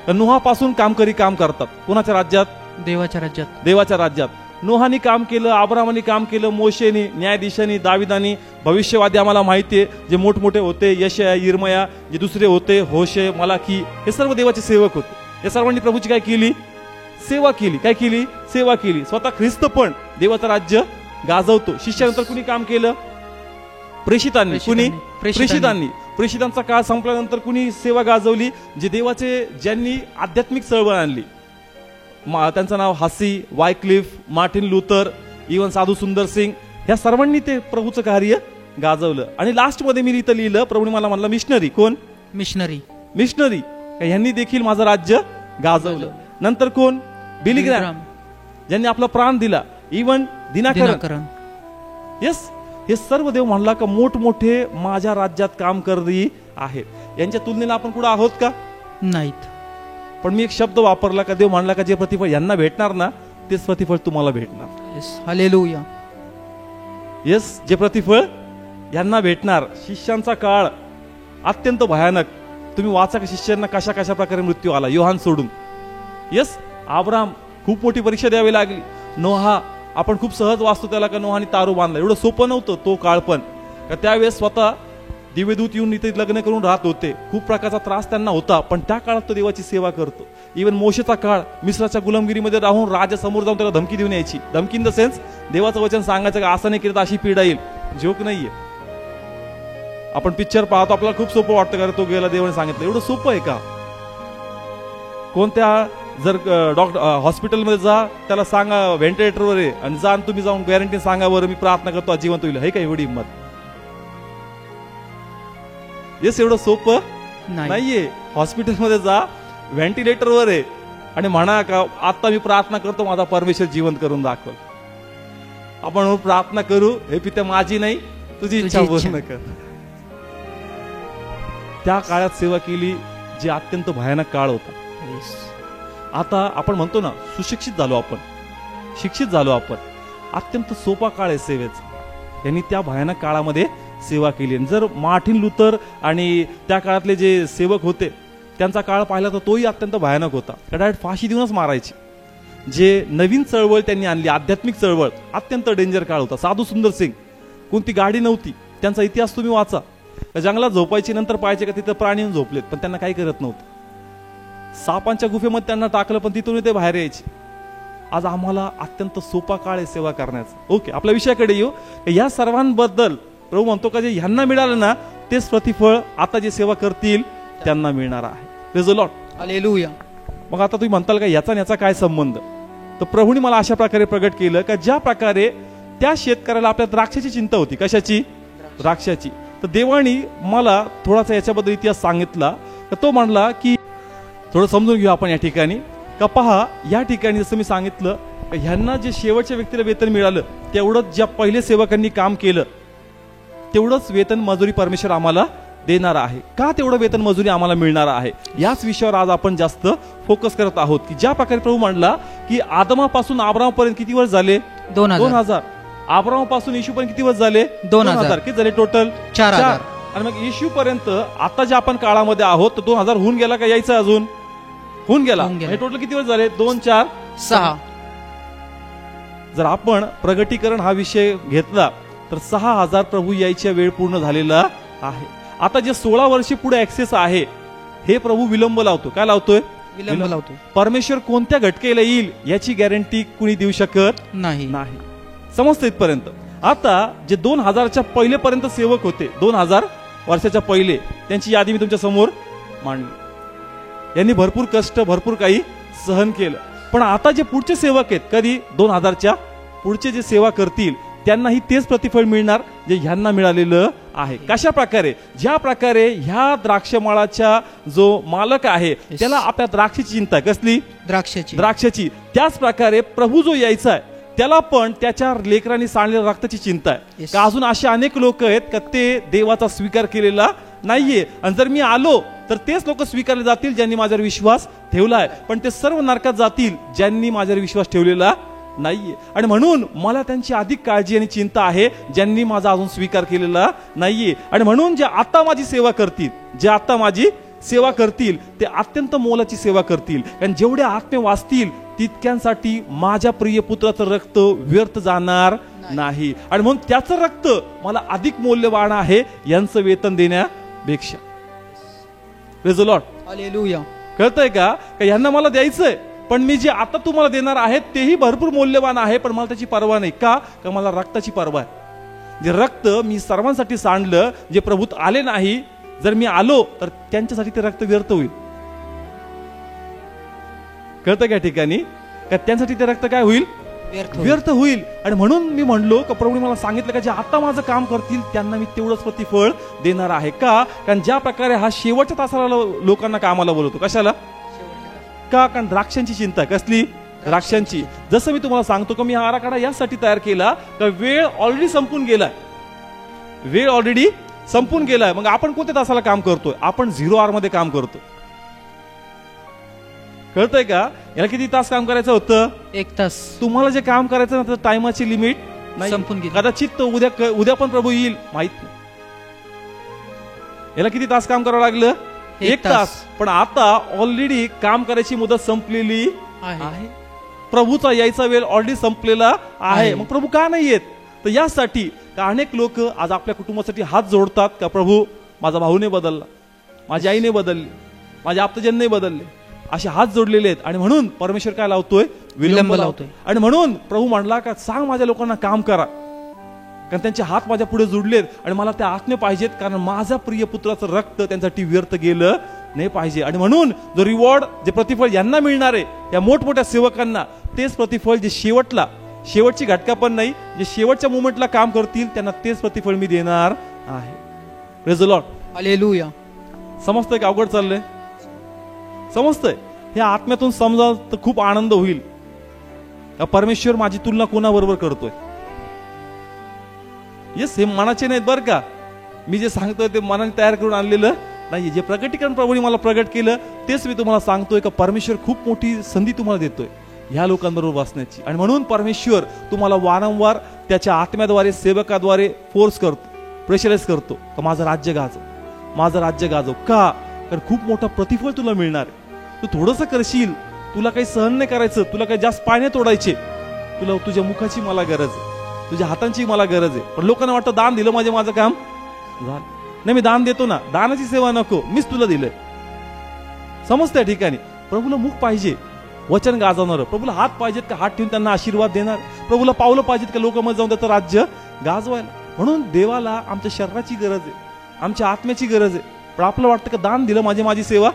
नोहापासून कामकरी काम करतात. कोणाच्या राज्यात? देवाच्या राज्यात. नोहानी काम केलं, अब्राहामानी काम केलं, मोशेनी, न्यायाधीशांनी, दाविदानी, भविष्यवादी आम्हाला माहितीये जे मोठमोठे होते, यशया, यिर्मया, जे दुसरे होते, होशे, मलाकी, हे सर्व देवाचे सेवक होते. या सर्वांनी प्रभूची काय केली? सेवा केली. काय केली? सेवा केली. स्वतः ख्रिस्त पण देवाचं राज्य गाजवतो. शिष्यानंतर कुणी काम केलं? प्रेषितांनी. कुणी? प्रेषितांचा काळ संपल्यानंतर कुणी सेवा गाजवली? जे देवाचे, ज्यांनी आध्यात्मिक चळवळ आणली. त्यांचं नाव हासी, वायक्लिफ, मार्टिन लुथर, इवन साधू सुंदर सिंग, ह्या सर्वांनी ते प्रभूचं कार्य गाजवलं. आणि लास्ट मध्ये मी इथं लिहिलं, प्रभूने मला म्हणलं मिशनरी. कोण? मिशनरी. ह्यांनी देखील माझं राज्य गाजवलं. नंतर कोण? बिली ग्रॅम, ज्यांनी आपला प्राण दिला. इवन दिनाकरन. येस, हे सर्व देव म्हणला का मोठमोठे माझ्या राज्यात काम करणारी आहेत. यांच्या तुलनेला आपण कुठं आहोत का? नाहीत. पण मी एक शब्द वापरला का देव म्हणला का जे प्रतिफळ यांना भेटणार ना, तेच प्रतिफळ तुम्हाला भेटणार. हालेलुया. येस, जे प्रतिफळ यांना भेटणार. शिष्यांचा काळ अत्यंत भयानक. तुम्ही वाचा का शिष्यांना कशा कशा प्रकारे मृत्यू आला, योहान सोडून. येस, अब्राम खूप मोठी परीक्षा द्यावी लागली. नोहा आपण खूप सहज वाचतो त्याला का नोहाने तारू बांधला. एवढं सोपं नव्हतं तो काळ पण. का त्यावेळेस स्वतः दिव्यदूत येऊन इथे लग्न करून राहत होते. खूप प्रकारचा त्रास त्यांना होता, पण त्या काळात तो देवाची सेवा करतो. इवन मोशेचा काळ, मिस्राच्या गुलामगिरीमध्ये राहून राजा समोर जाऊन त्याला धमकी देऊन यायची. धमकी इन द सेन्स देवाचं वचन सांगायचं का असं नाही केलं तर अशी पीडा येईल. जोक नाहीये. आपण पिक्चर पाहतो, आपल्याला खूप सोपं वाटतं का तो गेला देवाने सांगितलं. एवढं सोपं आहे का? कोणत्या जर डॉक्टर हॉस्पिटलमध्ये जा, त्याला सांगा व्हेंटिलेटरवर आहे, आणि जा तुम्ही जाऊन गॅरंटी सांगा बरं मी प्रार्थना करतो जिवंत होईल. हे का एवढी हिंमत? येस, एवढं सोपं नाहीये. हॉस्पिटलमध्ये जा, व्हेंटिलेटरवर आहे, आणि म्हणा का आता मी प्रार्थना करतो माझा परमेश्वर जिवंत करून दाखव. आपण प्रार्थना करू, हे पित्या माझी नाही तुझी इच्छा पूर्ण कर. त्या काळात सेवा केली, जे अत्यंत भयानक काळ होता. आता आपण म्हणतो ना सुशिक्षित झालो आपण, शिक्षित झालो आपण. अत्यंत सोपा काळ आहे सेवेचा. यांनी त्या भयानक काळामध्ये सेवा केली. जर मार्टिन लुथर आणि त्या काळातले जे सेवक होते त्यांचा काळ पाहिला तर तोही अत्यंत भयानक होता. डायरेक्ट फाशी देऊनच मारायची. जे नवीन चळवळ त्यांनी आणली, आध्यात्मिक चळवळ, अत्यंत डेंजर काळ होता. साधू सुंदर सिंग, कोणती गाडी नव्हती, त्यांचा इतिहास तुम्ही वाचा. जंगलात झोपायची, नंतर पाहायचे का तिथं प्राणी येऊन झोपलेत, पण त्यांना काही करत नव्हतं. सापांच्या गुफेमध्ये त्यांना टाकलं, पण तिथून ते बाहेर यायचे. आज आम्हाला अत्यंत सोपा काळ आहे सेवा करण्याचा. ओके, आपल्या विषयाकडे येऊ. या सर्वांबद्दल प्रभू म्हणतो का जे ह्यांना मिळालं ना तेच प्रतिफळ आता जे सेवा करतील त्यांना मिळणार आहे. Praise the Lord. हालेलुया. मग आता तुम्ही म्हणताल का याचा याचा काय संबंध? तर प्रभूने मला अशा प्रकारे प्रगट केलं का ज्या प्रकारे त्या शेतकऱ्याला आपल्या द्राक्षाची चिंता होती. कशाची? द्राक्षाची. तर देवानी मला थोडासा याच्याबद्दल इतिहास सांगितला. तर तो म्हणला की थोडं समजून घेऊ आपण या ठिकाणी का पहा, या ठिकाणी जसं मी सांगितलं ह्यांना जे शेवटच्या व्यक्तीला वेतन मिळालं तेवढंच ज्या पहिले सेवकांनी काम केलं तेवढंच वेतन मजुरी परमेश्वर आम्हाला देणार आहे. का तेवढं वेतन मजुरी आम्हाला मिळणार आहे याच विषयावर आज आपण जास्त फोकस करत आहोत. की ज्या प्रकारे प्रभू म्हणला की आदमापासून अब्रामपर्यंत किती वर्ष झाले? 2000. अब्रामपासून येशूपर्यंत किती वर्ष झाले? 2000. किती झाले टोटल? 4000. आणि मग येशूपर्यंत आता जे आपण काळामध्ये आहोत तर 2000 होऊन गेला का यायचं? अजून होऊन गेला. हे टोटल किती वर्ष झाले? 2, 4, 6. जर आपण प्रगटीकरण हा विषय घेतला तर 6000 प्रभू यायच्या वेळ पूर्ण झालेला आहे. आता जे 16 वर्षी पुढे ऍक्सेस आहे हे प्रभू विलंब लावतो. काय लावतोय? विलंब लावतोय. परमेश्वर कोणत्या घटकेला येईल याची गॅरंटी कुणी देऊ शकत नाही. समजतं इथपर्यंत. आता जे 2000च्या पहिले पर्यंत सेवक होते, 2000 वर्षाच्या पहिले, त्यांची यादी मी तुमच्या समोर मांडली. यांनी भरपूर कष्ट, भरपूर काही सहन केलं. पण आता जे पुढचे सेवक आहेत, कधी 2000च्या पुढचे जे सेवा करतील त्यांनाही तेच प्रतिफळ मिळणार जे ह्यांना मिळालेलं आहे. कशा प्रकारे? ज्या प्रकारे ह्या द्राक्षमाळाचा जो मालक आहे त्याला आपल्या द्राक्षाची चिंता आहे. कसली? द्राक्षाची. त्याच प्रकारे प्रभू जो यायचा आहे त्याला पण त्याच्या लेकरांनी सांडलेल्या रक्ताची चिंता आहे. का अजून असे अनेक लोक आहेत का ते देवाचा स्वीकार केलेला नाहीये. आणि जर मी आलो तर तेच लोक स्वीकारले जातील ज्यांनी माझ्यावर विश्वास ठेवलाय, पण ते सर्व नरकात जातील ज्यांनी माझ्यावर विश्वास ठेवलेला नाहीये. आणि म्हणून मला त्यांची अधिक काळजी आणि चिंता आहे ज्यांनी माझा अजून स्वीकार केलेला नाहीये. आणि म्हणून जे आता माझी सेवा करतील ते अत्यंत मोलाची सेवा करतील. कारण जेवढे आत्मे वाचतील तितक्यांसाठी माझ्या प्रिय पुत्राचं रक्त व्यर्थ जाणार नाही. आणि म्हणून त्याचं रक्त मला अधिक मूल्यवान आहे यांचं वेतन देण्यापेक्षा. Praise the Lord. हालेलुया. कळतंय का? यांना मला द्यायचंय, पण मी जे आता तुम्हाला देणार आहे तेही भरपूर मूल्यवान आहे, पण मला त्याची पर्वा नाही. का? मला रक्ताची पर्वा आहे. जे रक्त मी सर्वांसाठी सांडलं, जे प्रभूत आले नाही, जर मी आलो तर त्यांच्यासाठी ते रक्त व्यर्थ होईल. कळतं का ठिकाणी? का त्यांसाठी ते रक्त काय होईल? व्यर्थ होईल. आणि म्हणून मी म्हणलो का प्रभूने मला सांगितलं का जे आता माझं काम करतील त्यांना मी तेवढंच प्रतिफळ देणार आहे. का? कारण ज्या प्रकारे हा शेवटच्या तासाला लोकांना कामाला बोलवतो. कशाला? का? कारण द्राक्षांची चिंता. कसली? द्राक्षांची. जसं मी तुम्हाला सांगतो का मी हा आराखडा यासाठी तयार केला का वेळ ऑलरेडी संपून गेलाय. मग आपण कोणत्या तासाला काम करतोय? आपण 0 hour मध्ये काम करतो. कळतंय का? याला किती तास काम करायचं होतं? 1 तास. तुम्हाला जे काम करायचं ना तर टायमाची लिमिट नाही, संपून गेली. कदाचित उद्या पण प्रभू येईल, माहित नाही. याला किती तास काम करावं लागलं? 1 तास. पण आता ऑलरेडी काम करायची मुदत संपलेली आहे. प्रभूचा यायचा वेळ ऑलरेडी संपलेला आहे. मग प्रभू का नाही येत? तर यासाठी का अनेक लोक आज आपल्या कुटुंबासाठी हात जोडतात का प्रभू माझा भाऊ नाही बदलला, माझी आई नाही बदलली, माझे आप्तजन नाही बदलले, असे हात जोडलेले आहेत. आणि म्हणून परमेश्वर काय लावतोय? विलंब लावतोय. आणि म्हणून प्रभू म्हणला का सांग माझ्या लोकांना काम करा, कारण त्यांचे हात माझ्या पुढे जोडलेत आणि मला त्या आत्मे पाहिजेत, कारण माझ्या प्रिय पुत्राचं रक्त त्यांच्यासाठी व्यर्थ गेलं नाही पाहिजे. आणि म्हणून जो रिवॉर्ड, जे प्रतिफळ यांना मिळणार आहे या मोठमोठ्या सेवकांना, तेच प्रतिफळ जे शेवटची घटका पण नाही, जे शेवटच्या मोमेंटला काम करतील त्यांना तेच प्रतिफळ मी देणार आहे. Praise the Lord. हालेलुया. समजतंय का? अवघड चाललंय? समजतंय? हे आत्म्यातून समजा तर खूप आनंद होईल. परमेश्वर माझी तुलना कोणाबरोबर करतोय? येस, हे मनाचे नाहीत बरं का. मी जे सांगतोय ते मनाने तयार करून आणलेलं नाही. जे प्रगटीकरण प्रभूने मला प्रगट केलं तेच मी तुम्हाला सांगतोय का परमेश्वर खूप मोठी संधी तुम्हाला देतोय ह्या लोकांबरोबर बसण्याची. आणि म्हणून परमेश्वर तुम्हाला वारंवार त्याच्या आत्म्याद्वारे, सेवकाद्वारे फोर्स करतो, प्रेशराइज करतो का माझं राज्य गाजव. का? कारण खूप मोठा प्रतिफळ तुला मिळणार आहे. तू थोडंसं करशील, तुला काही सहन नाही करायचं, तुला काही जास्त पाय नाही तोडायचे, तुझ्या मुखाची मला गरज आहे, तुझ्या हातांची मला गरज आहे. पण लोकांना वाटतं दान दिलं म्हणजे माझं काम झालं. नाही मी दान देतो ना, दानाची सेवा नको, मीच तुला दिलंय. समजतं या ठिकाणी प्रभूला मुख पाहिजे, वचन गाजवणार. प्रभूला हात पाहिजेत का हात ठेवून त्यांना आशीर्वाद देणार. प्रभूला पावलं पाहिजेत का लोकांमध्ये जाऊन त्याचं राज्य गाजवायला. म्हणून देवाला आमच्या शरीराची गरज आहे, आमच्या आत्म्याची गरज आहे. पण आपलं वाटतं का दान दिलं माझी सेवा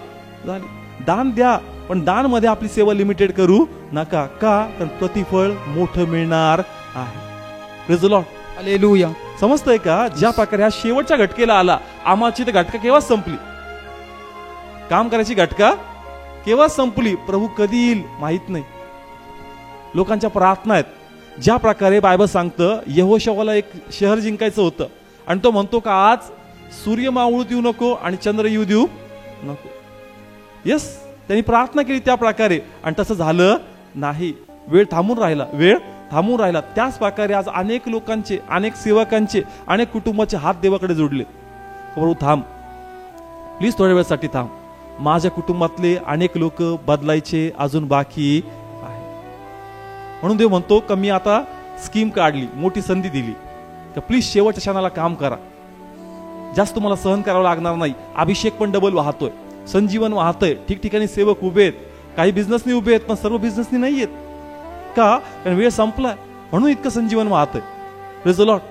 झाली. दान द्या, पण दान मध्ये आपली सेवा लिमिटेड करू नका. का? कारण प्रतिफळ मोठं मिळणार आहे. Praise the Lord. हालेलुया. समजतंय का? ज्या प्रकारे हा शेवटच्या घटकेला आला, आम्हाची तर घटका केव्हा संपली, काम करायची घटका केव्हा संपली, प्रभू कधी येईल माहित नाही. लोकांच्या प्रार्थना आहेत. ज्या प्रकारे बायबल सांगतं यहोशवाला एक शहर जिंकायचं होतं आणि तो म्हणतो का आज सूर्य मावळूत येऊ नको आणि चंद्र येऊ देऊ नको. यस, त्यांनी प्रार्थना केली त्या प्रकारे आणि तसं झालं नाही. वेळ थांबून राहिला. त्याच प्रकारे आज अनेक लोकांचे, अनेक सेवकांचे, अनेक कुटुंबाचे हात देवाकडे जोडले. प्रभू थांब, प्लीज थोड्या वेळासाठी थांब. माझ्या कुटुंबातले अनेक लोक बदलायचे अजून बाकी आहे. म्हणून देव म्हणतो का मी आता स्कीम काढली, मोठी संधी दिली का प्लीज शेवटच्या क्षणाला काम करा. जास्त तुम्हाला सहन करावं लागणार नाही. अभिषेक पण डबल वाहतोय, संजीवन वाहतोय. ठिकठिकाणी सेवक उभे आहेत, काही बिझनेसनी उभे आहेत, पण सर्व बिझनेसनी नाही आहेत. का? कारण वेळ संपलाय म्हणून इतकं संजीवन वाहतोय. Praise the Lord.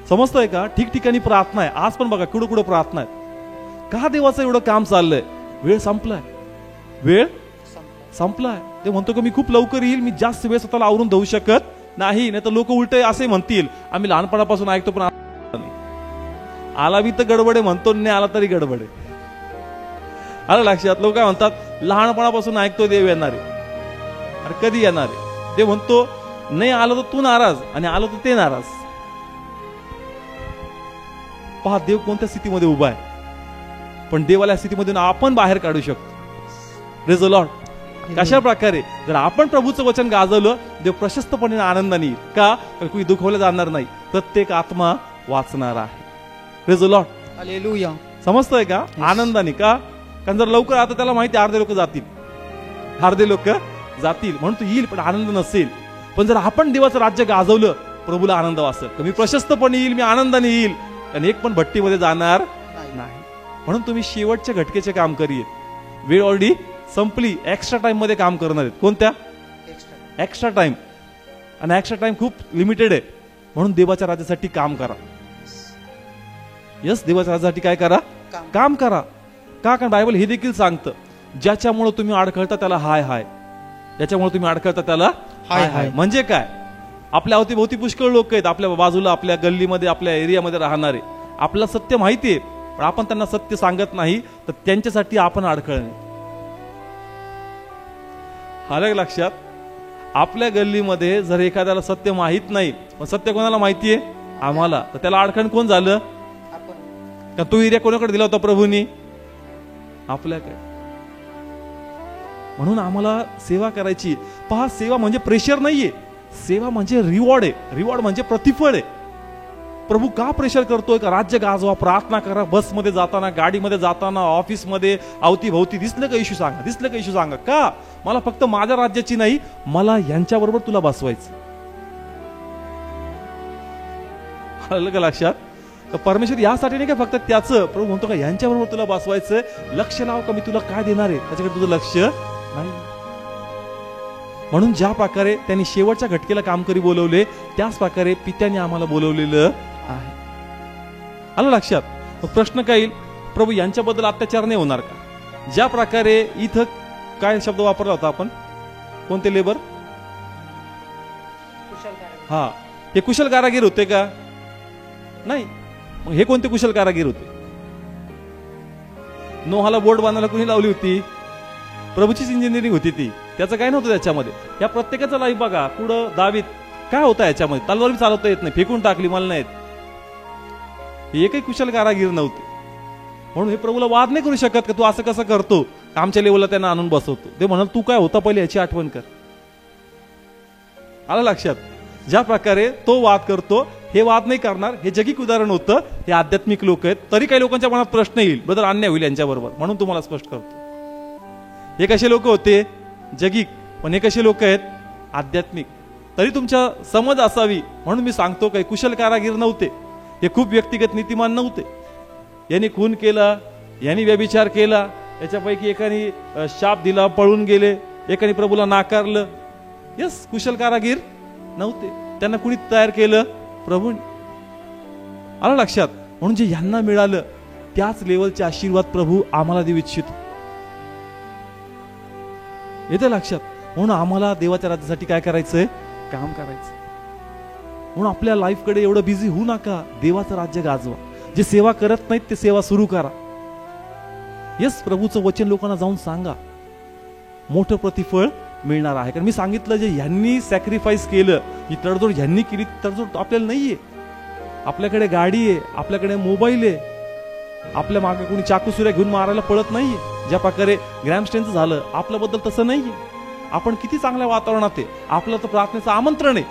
समजतंय का? ठिकठिकाणी प्रार्थना आहे. आज पण बघा कुठं प्रार्थना आहे. का देवाचं एवढं काम चाललंय? वेळ संपलाय. ते म्हणतो की मी खूप लवकर येईल, मी जास्त वेळ स्वतःला आवरून देऊ शकत नाही. तर लोक उलटे असे म्हणतील आम्ही लहानपणापासून ऐकतो पण आला बी तर गडबडे म्हणतो, नाही आला तरी गडबडे. आलं लक्षात? लोक काय म्हणतात लहानपणापासून ऐकतो देव येणार आहे. अरे कधी येणार आहे? ते म्हणतो नाही आलं तर तू नाराज आणि आलं तर ते नाराज. पहा देव कोणत्या स्थितीमध्ये उभा आहे, पण देवाला स्थितीमधून आपण बाहेर काढू शकतो. Praise the Lord. कशा प्रकारे? जर आपण प्रभूचं वचन गाजवलं, देव प्रशस्तपणे आनंदाने येईल. का? कोणी दुखवलं जाणार नाही, प्रत्येक आत्मा वाचणार आहे. Praise the Lord. हालेलुया. समजतंय का? आनंदाने. का? कारण जर लवकर आता त्याला माहिती अर्धे लोक जातील म्हणून तो येईल पण आनंद नसेल. पण जर आपण देवाचं राज्य गाजवलं, प्रभूला आनंद वासेल. मी प्रशस्तपणे येईल, मी आनंदाने येईल, आणि एक पण भट्टीमध्ये जाणार नाही. म्हणून तुम्ही शेवटच्या घटकेचे काम करीत. वेळ ऑलरेडी संपली. एक्स्ट्रा टाइम मध्ये काम करणार आहेत. कोणत्या? Extra time. आणि एक्स्ट्रा टाइम खूप लिमिटेड आहे. म्हणून देवाच्या राज्यासाठी काम करा. यस, देवाच्या राज्यासाठी काय करा? काम करा. का? कारण बायबल हे देखील सांगतं ज्याच्यामुळे तुम्ही अडखळता त्याला हाय हाय. ज्याच्यामुळे तुम्ही अडखळता त्याला हाय हाय. म्हणजे काय? आपल्या अवतीभोवती पुष्कळ लोक आहेत, आपल्या बाजूला, आपल्या गल्लीमध्ये, आपल्या एरियामध्ये राहणारे. आपल्याला सत्य माहितीये पण आपण त्यांना सत्य सांगत नाही, तर त्यांच्यासाठी आपण अडखळणे. आलं लक्षात? आपल्या गल्लीमध्ये जर एखाद्याला सत्य माहित नाही, पण सत्य कोणाला माहितीये? आम्हाला. तर त्याला अडखण कोण झालं? का तो एरिया कोणाकडे दिला होता प्रभूंनी? आपल्याकडे. म्हणून आम्हाला सेवा करायची. पहा, सेवा म्हणजे प्रेशर नाहीये, सेवा म्हणजे रिवॉर्ड आहे. रिवॉर्ड म्हणजे प्रतिफळ आहे. प्रभू का प्रेशर करतोय? का राज्य गाजवा, प्रार्थना करा, बसमध्ये जाताना, गाडीमध्ये जाताना, ऑफिसमध्ये, अवतीभोवती दिसलं का इश्यू सांगा. का? मला फक्त माझ्या राज्याची नाही, मला यांच्याबरोबर तुला बसवायचं. आलं का लक्षात? परमेश्वर यासाठी नाही का फक्त त्याचं, प्रभू म्हणतो का यांच्याबरोबर तुला बसवायचं. लक्ष लाव का मी तुला काय देणार आहे, त्याच्याकडे तुझं लक्ष नाही. म्हणून ज्या प्रकारे त्यांनी शेवटच्या घटकेला काम करी बोलवले, त्याच प्रकारे पित्याने आम्हाला बोलवलेलं आहे. आलं लक्षात? प्रश्न काय येईल? प्रभू यांच्याबद्दल अत्याचार नाही होणार का? ज्या प्रकारे इथं काय शब्द वापरला होता आपण? कोणते लेबर? हा, हे कुशल कारागीर होते का? नाही. मग हे कोणते कुशल कारागीर होते? नोहाला बोर्ड बांधायला कोणी लावली होती? प्रभूचीच इंजिनिअरिंग होती ती. त्याचं काय नव्हतं त्याच्यामध्ये. या प्रत्येकाचा लाईफ बघा, पुढं दावीत काय होतं याच्यामध्ये? तलवार चालवता येत नाही, फेकून टाकली, मला नाही येत. एकही कुशल कारागीर नव्हते. म्हणून हे प्रभूला वाद नाही करू शकत का तू असं कसं करतो. आमच्या लेवलला त्यांना आणून बसवतो. ते म्हणाल तू काय होता पहिले याची आठवण कर. आलं लक्षात? ज्या प्रकारे तो वाद करतो, हे वाद नाही करणार. हे जगिक उदाहरण होतं. हे आध्यात्मिक लोक आहेत. तरी काही लोकांच्या मनात प्रश्न येईल, ब्रदर अन्याय होईल यांच्याबरोबर, म्हणून तुम्हाला स्पष्ट करतो. हे कसे लोक होते? जगिक. पण हे कसे लोक आहेत? आध्यात्मिक. तरी तुमच्या समज असावी म्हणून मी सांगतो काही कुशल कारागीर नव्हते. हे खूप व्यक्तिगत नीतिमान नव्हते. यांनी खून केला, यांनी व्यभिचार केला, याच्यापैकी एकाने शाप दिला, पळून गेले, एकाने प्रभूला नाकारलं. यस, कुशल कारागीर नव्हते. त्यांना कुणी तयार केलं? प्रभूने. आलं लक्षात? म्हणून जे यांना मिळालं त्याच लेवलचे आशीर्वाद प्रभू आम्हाला देऊ इच्छितो. येते लक्षात? म्हणून आम्हाला देवाच्या राज्यासाठी काय करायचंय? काम करायचं. म्हणून आपल्या लाईफ कडे एवढं बिझी होऊ नका. देवाचं राज्य गाजवा. जे सेवा करत नाहीत ते सेवा सुरू करा. येस, प्रभूचं वचन लोकांना जाऊन सांगा. मोठं प्रतिफळ मिळणार आहे. कारण मी सांगितलं, जे ह्यांनी सॅक्रिफाईस केलं, ही तडजोड ह्यांनी केली, तडजोड आपल्याला नाहीये. आपल्याकडे गाडी आहे, आपल्याकडे मोबाईल आहे, आपल्या मागे कोणी चाकू सुऱ्या घेऊन मारायला पळत नाहीये. ज्या प्रकारे ग्रॅमस्टेनचं झालं, आपल्याबद्दल तसं नाहीये. आपण किती चांगल्या वातावरणात आहे. आपलं तर प्रार्थनेचं आमंत्रण आहे,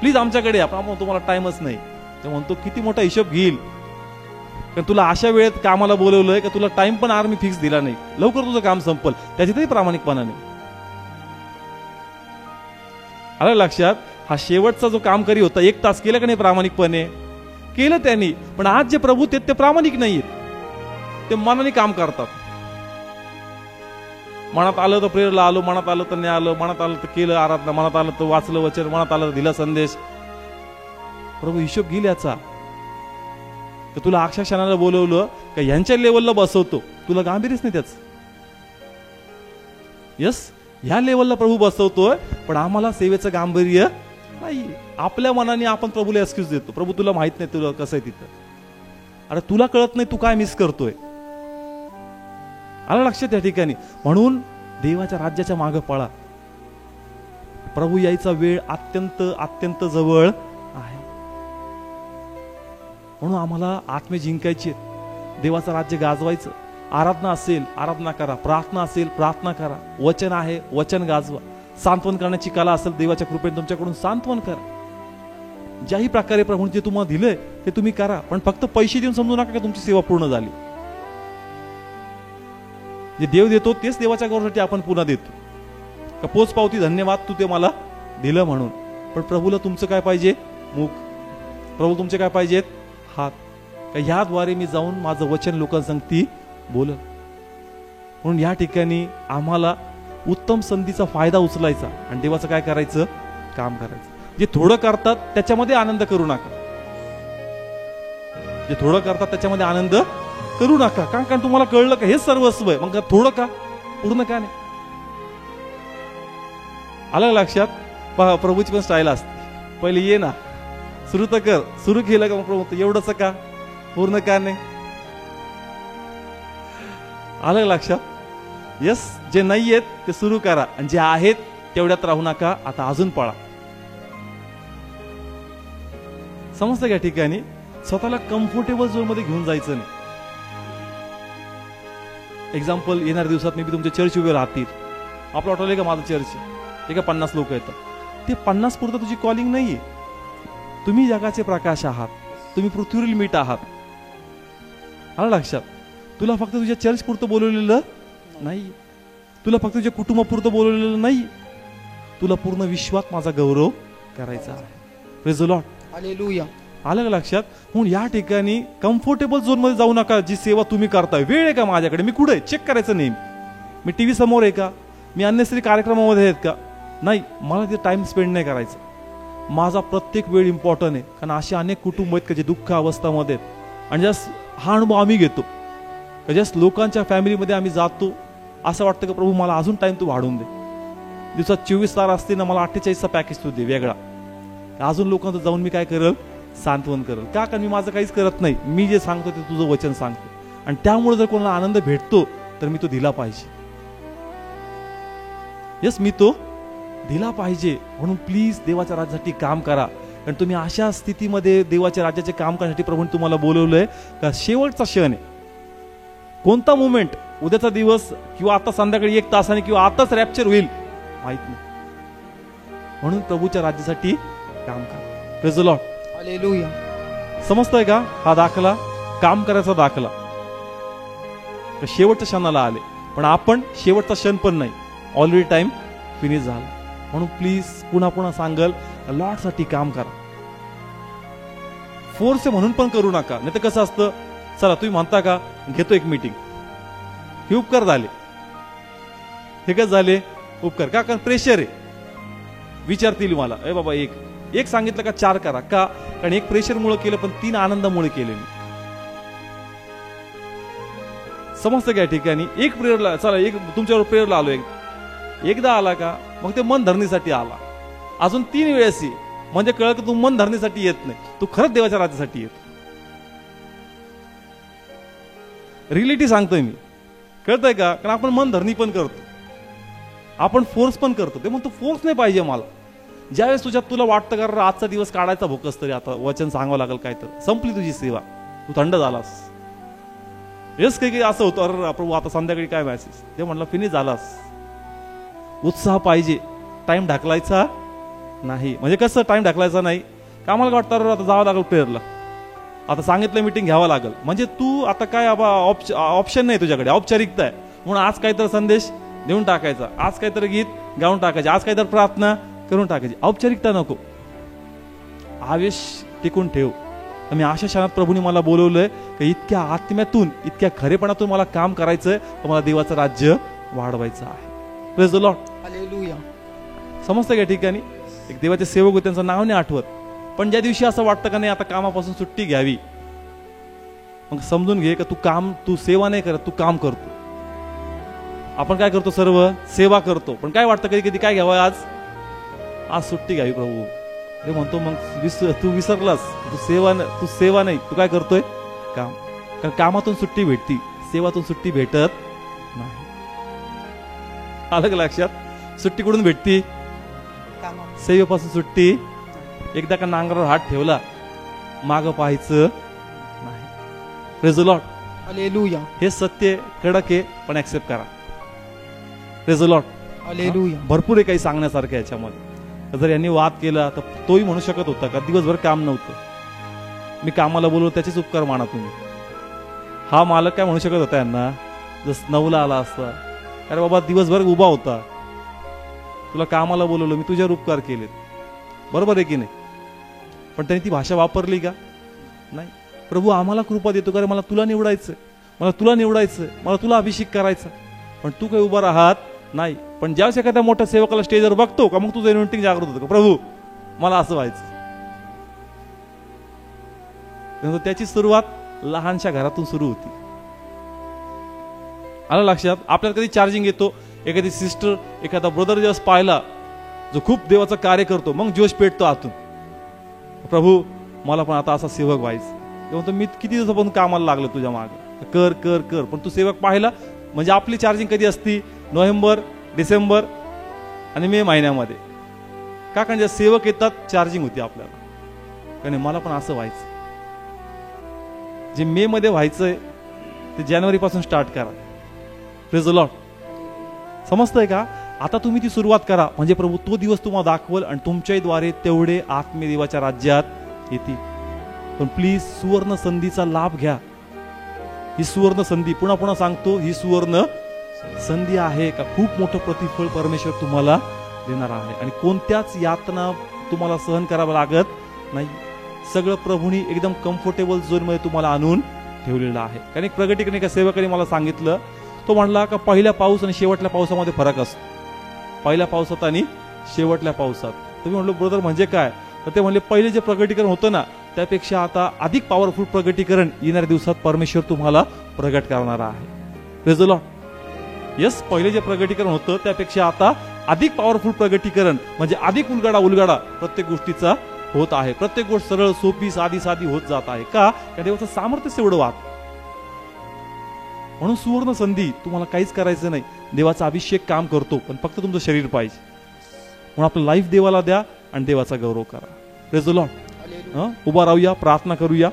प्लीज आमच्याकडे. आपण तुम्हाला टाइमच नाही. ते म्हणतो किती मोठा हिशोब घेईल, कारण तुला अशा वेळेत कामाला बोलवलंय का तुला टाइम पण आर्मी फिक्स दिला नाही. लवकर तुझं काम संपल, त्याच्यातही प्रामाणिकपणा नाही. आलं लक्षात? हा शेवटचा जो कामकरी होता, 1 तास केलं का नाही प्रामाणिकपणे? केलं त्यांनी. पण आज जे प्रभू ते प्रामाणिक नाहीयेत. ते मनाने काम करतात. मनात आलं तर प्रेरला आलो, मनात आलं तर नाही आलं, मनात आलं तर केलं आराधना, मनात आलं तर वाचलं वचन, मनात आलं तर दिला संदेश. प्रभू हिशोब घेईल याचा. तर तुला अक्षय क्षणाला बोलवलं का यांच्या लेवलला बसवतो, तुला गांभीर्यच नाही त्याच. यस, ह्या लेवलला प्रभू बसवतोय, पण आम्हाला सेवेचं गांभीर्य नाही. आपल्या मनाने आपण प्रभूला एक्सक्यूज देतो. प्रभू तुला माहित नाही तुला कसं आहे तिथं. अरे तुला कळत नाही तू काय मिस करतोय. आलं लक्षात या ठिकाणी? म्हणून देवाच्या राज्याच्या मागे पळा. प्रभू यायचा वेळ अत्यंत अत्यंत जवळ आहे. म्हणून आम्हाला आत्मे जिंकायचे, देवाचं राज्य गाजवायचं. आराधना असेल आराधना करा, प्रार्थना असेल प्रार्थना करा, वचन आहे वचन गाजवा, सांत्वन करण्याची कला असेल देवाच्या कृपेने तुमच्याकडून सांत्वन करा. ज्याही प्रकारे प्रभूने जे तुम्हाला दिलंय ते तुम्ही करा. पण फक्त पैसे देऊन समजू नका की तुमची सेवा पूर्ण झाली. जे देव देतो तेच देवाच्या गौरवासाठी आपण पुन्हा देतो. का पोच पावती धन्यवाद तू ते मला दिलं म्हणून. पण प्रभूला तुमचं काय पाहिजे? मुख. प्रभू तुमचे काय पाहिजेत? हात. का ह्याद्वारे मी जाऊन माझं वचन लोकांसंगती बोल. म्हणून या ठिकाणी आम्हाला उत्तम संधीचा फायदा उचलायचा आणि देवाचं काय करायचं? काम करायचं. जे थोडं करतात त्याच्यामध्ये आनंद करू नका. जे थोडं करतात त्याच्यामध्ये आनंद करू नका. कारण तुम्हाला कळलं का हेच सर्वस्व आहे, मग थोडं का? पूर्ण का नाही? आलं लक्षात? पहा, प्रभूची पण स्टाईल असते. पहिले ये ना, सुरू तर कर. सुरू केलं का मग प्रभू एवढंच का? पूर्ण का नाही? आलं लक्षात? यस, जे नाही आहेत ते सुरू करा आणि जे आहेत तेवढ्यात राहू नका. आता अजून पळा. समजतं का? ठिकाणी स्वतःला कम्फर्टेबल झोन मध्ये घेऊन जायचं नाही. एक्झाम्पल, येणाऱ्या दिवसात मी तुमच्या चर्च उभे राहतील. आपलं वाटवलंय का माझं चर्च ते का 50 लोक येतात. ते 50 पुरतं तुझी कॉलिंग नाहीये. तुम्ही जगाचे प्रकाश आहात. तुम्ही पृथ्वीवरील मीठ आहात. आलं लक्षात? तुला फक्त तुझ्या चर्च पुरतं बोलवलेलं नाही. तुला फक्त तुझ्या कुटुंबापुरतं बोलवलेलं नाही. तुला पूर्ण विश्वात माझा गौरव करायचा आहे. Praise the Lord. हालेलुया. आलं लक्षात? म्हणून या ठिकाणी कम्फर्टेबल झोन मध्ये जाऊ नका. जी सेवा तुम्ही करताय, वेळ आहे का माझ्याकडे? मी कुठे चेक करायचं नाही. मी टीव्ही समोर आहे का? मी अन्यश्री कार्यक्रमामध्ये आहेत का? नाही, मला ते टाइम स्पेंड नाही करायचं. माझा प्रत्येक वेळ इम्पॉर्टंट आहे. कारण असे अनेक कुटुंब आहेत का जे दुःख अवस्थामध्ये आहेत. आणि जस्ट हा अनुभव आम्ही घेतो. जस्ट लोकांच्या फॅमिलीमध्ये आम्ही जातो, असं वाटतं की प्रभू मला अजून टाइम तू वाढवून दे. दिवसात 24 तास असते ना, मला 48चा पॅकेज तू दे वेगळा. अजून लोकांचं जाऊन मी काय करेल? सांत्वन करेल. का? कारण मी माझं काहीच करत नाही. मी जे सांगतो ते तुझं वचन सांगतो. आणि त्यामुळे जर कोणाला आनंद भेटतो तर मी तो दिला पाहिजे. यस, मी तो दिला पाहिजे. म्हणून प्लीज देवाच्या राज्यासाठी काम करा. कारण तुम्ही अशा स्थितीमध्ये देवाच्या राज्याचे काम करण्यासाठी प्रभूने तुम्हाला बोलवलंय का शेवटचा क्षण आहे. कोणता मुमेंट, उद्याचा दिवस किंवा आता संध्याकाळी 1 तासाने किंवा आताच रॅप्चर होईल माहित नाही. म्हणून प्रभूच्या राज्यासाठी काम करा. Praise the Lord. हालेलुया. समजतंय का? हा दाखला काम करायचा दाखला. शेवटच्या क्षणाला आले, पण आपण शेवटचा क्षण पण नाही. ऑलरेडी टाइम फिनिश झाला. म्हणून प्लीज पुन्हा पुन्हा सांगल, लॉर्डसाठी काम करा. फोर्स आहे म्हणून पण करू नका. नाही तर कसं असतं, चला तुम्ही म्हणता का घेतो एक मीटिंग, हे उपकार झाले, हे कसं झाले उपकार का? कारण प्रेशर आहे. विचारतील मला, ए बाबा एक सांगितलं का 4 करा का? कारण एक प्रेशर मुळे केलं, पण 3 आनंदामुळे केले मी. समजतं का या ठिकाणी? एक प्रेयरला, चला एक तुमच्यावर प्रेयरला आलो, एकदा आला का मग ते मन धरणीसाठी आला, अजून 3 वेळेस ये, म्हणजे कळलं की तू मन धरणीसाठी येत नाही, तू खरंच देवाच्या राज्यासाठी येत. रिलेटिव्ह सांगतोय मी, कळतंय का? कारण आपण मन धरणी पण करतो, आपण फोर्स पण करतो. ते म्हणतो फोर्स नाही पाहिजे मला. ज्यावेळेस तुला वाटतं का आजचा दिवस काढायचा भोकस, तरी आता वचन सांगावं लागेल काय, तर संपली तुझी सेवा, तू थंड झालास. येस काही असं होतं, अरे प्रभू आता संध्याकाळी काय मॅसेज, ते म्हणलं फिनिश झालास. उत्साह पाहिजे, टाइम ढकलायचा नाही. म्हणजे कसं टाइम ढकलायचा नाही, कामाला वाटतं अरे आता जावं लागेल प्रेयरला, आता सांगितलं मीटिंग घ्यावं लागेल, म्हणजे तू आता काय ऑप्शन नाही तुझ्याकडे, औपचारिकता आहे म्हणून आज काहीतरी संदेश देऊन टाकायचा, आज काहीतरी गीत गाऊन टाकायचे, आज काहीतरी प्रार्थना करून टाकायची. औपचारिकता नको, आवेश टिकून ठेव. मी अशा क्षणात प्रभूने मला बोलवलंय की इतक्या आत्म्यातून, इतक्या खरेपणातून मला काम करायचंय, तर मला देवाचं राज्य वाढवायचं आहे. Praise the Lord. हालेलुया. समजतं का? ठिकाणी एक देवाचे सेवक होते, त्यांचं नाव नाही आठवत, पण ज्या दिवशी असं वाटतं का नाही आता कामापासून सुट्टी घ्यावी, मग समजून घे का तू सेवा नाही करत, तू काम करतो. आपण काय करतो? सर्व सेवा करतो, पण काय वाटतं कधी कधी काय घ्यावं, आज सुट्टी घ्यावी प्रभू. ते म्हणतो मग तू विसरलास, तू सेवा नाही, तू काय करतोय? काम. कारण कामातून सुट्टी भेटती, सेवातून सुट्टी भेटत नाही. आलं का लक्षात? सुट्टी कुठून भेटती? सेवेपासून सुट्टी. एकदा का नांगरावर हात ठेवला, मागं पाहायचं नाही. Praise the Lord. हालेलुया. हे सत्य कडक आहे, पण ऍक्सेप्ट करा. Praise the Lord. हालेलुया. भरपूर आहे काही सांगण्यासारखं याच्यामध्ये. जर यांनी वाद केला तर तोही म्हणू शकत होता का दिवसभर काम नव्हतं, मी कामाला बोलवलं त्याचेच उपकार माना तुम्ही. हा मालक काय म्हणू शकत होता यांना, जस 9ला आला असता, अरे बाबा दिवसभर उभा होता, तुला कामाला बोलवलं, मी तुझ्यावर उपकार केलेत, बरोबर आहे की नाही? पण त्यांनी ती भाषा वापरली का? नाही. प्रभू आम्हाला कृपा देतो का रे, मला तुला निवडायचं, मला तुला अभिषेक करायचा, पण तू काही उभा राहत नाही. पण ज्यावेळेस एखाद्या मोठ्या सेवकाला स्टेजवर बघतो का, मग तुझं इन्व्हेंटिंग जागृत होतं का, प्रभू मला असं व्हायचं. त्याची सुरुवात लहानशा घरातून सुरू होती. आलं लक्षात? आपल्याला कधी चार्जिंग येतो, एखादी सिस्टर, एखादा ब्रदर जेव्हा पाहिला जो खूप देवाचं कार्य करतो, मग जोश पेटतो आतून, प्रभू मला पण आता असा सेवक व्हायचं. तेव्हा मी किती दिवसापासून कामाला लागलो तुझ्या मागे, कर कर कर, पण तू सेवक पाहिला. म्हणजे आपली चार्जिंग कधी असती? नोव्हेंबर, डिसेंबर आणि मे महिन्यामध्ये. का? कारण ज्या सेवक येतात चार्जिंग होती आपल्याला, कारण मला पण असं व्हायचं. जे मे मध्ये व्हायचंय ते जानेवारी पासून स्टार्ट करा. Praise the Lord. समजतंय का? आता तुम्ही ती सुरुवात करा, म्हणजे प्रभू तो दिवस तुम्हाला दाखवल आणि तुमच्याद्वारे तेवढे आत्मे देवाच्या राज्यात येतील. पण प्लीज सुवर्ण संधीचा लाभ घ्या. ही सुवर्ण संधी, पुन्हा पुन्हा सांगतो, ही सुवर्ण संधी आहे का खूप मोठं प्रतिफळ परमेश्वर तुम्हाला देणार आहे. आणि कोणत्याच यातना तुम्हाला सहन करावं लागत नाही. सगळं प्रभूनी एकदम कम्फर्टेबल झोन मध्ये तुम्हाला आणून ठेवलेलं आहे. कारण एक प्रगटीकडे एका सेवकाने मला सांगितलं, तो म्हणला का पहिल्या पाऊस आणि शेवटल्या पावसामध्ये फरक असतो, पहिल्या पावसात आणि शेवटल्या पावसात. तर मी म्हणलो ब्रदर म्हणजे काय? तर ते म्हणले पहिले जे प्रगटीकरण होतं ना, त्यापेक्षा आता अधिक पॉवरफुल प्रगटीकरण येणाऱ्या दिवसात परमेश्वर तुम्हाला प्रगट करणार आहे. Praise the Lord. येस, पहिले जे प्रगटीकरण होतं त्यापेक्षा आता अधिक पॉवरफुल प्रगटीकरण, म्हणजे अधिक उलगडा प्रत्येक गोष्टीचा होत आहे. प्रत्येक गोष्ट सरळ सोपी साधी होत जात आहे. का? त्या देवाचं सामर्थ्य एवढं वाद. म्हणून सुवर्ण संधी, तुम्हाला काहीच करायचं नाही, देवाचा अभिषेक काम करतो, पण फक्त तुमचं शरीर पाहिजे. म्हणून आपलं लाईफ देवाला द्या आणि देवाचा गौरव करा. Praise the Lord. उभा राहूया, प्रार्थना करूया.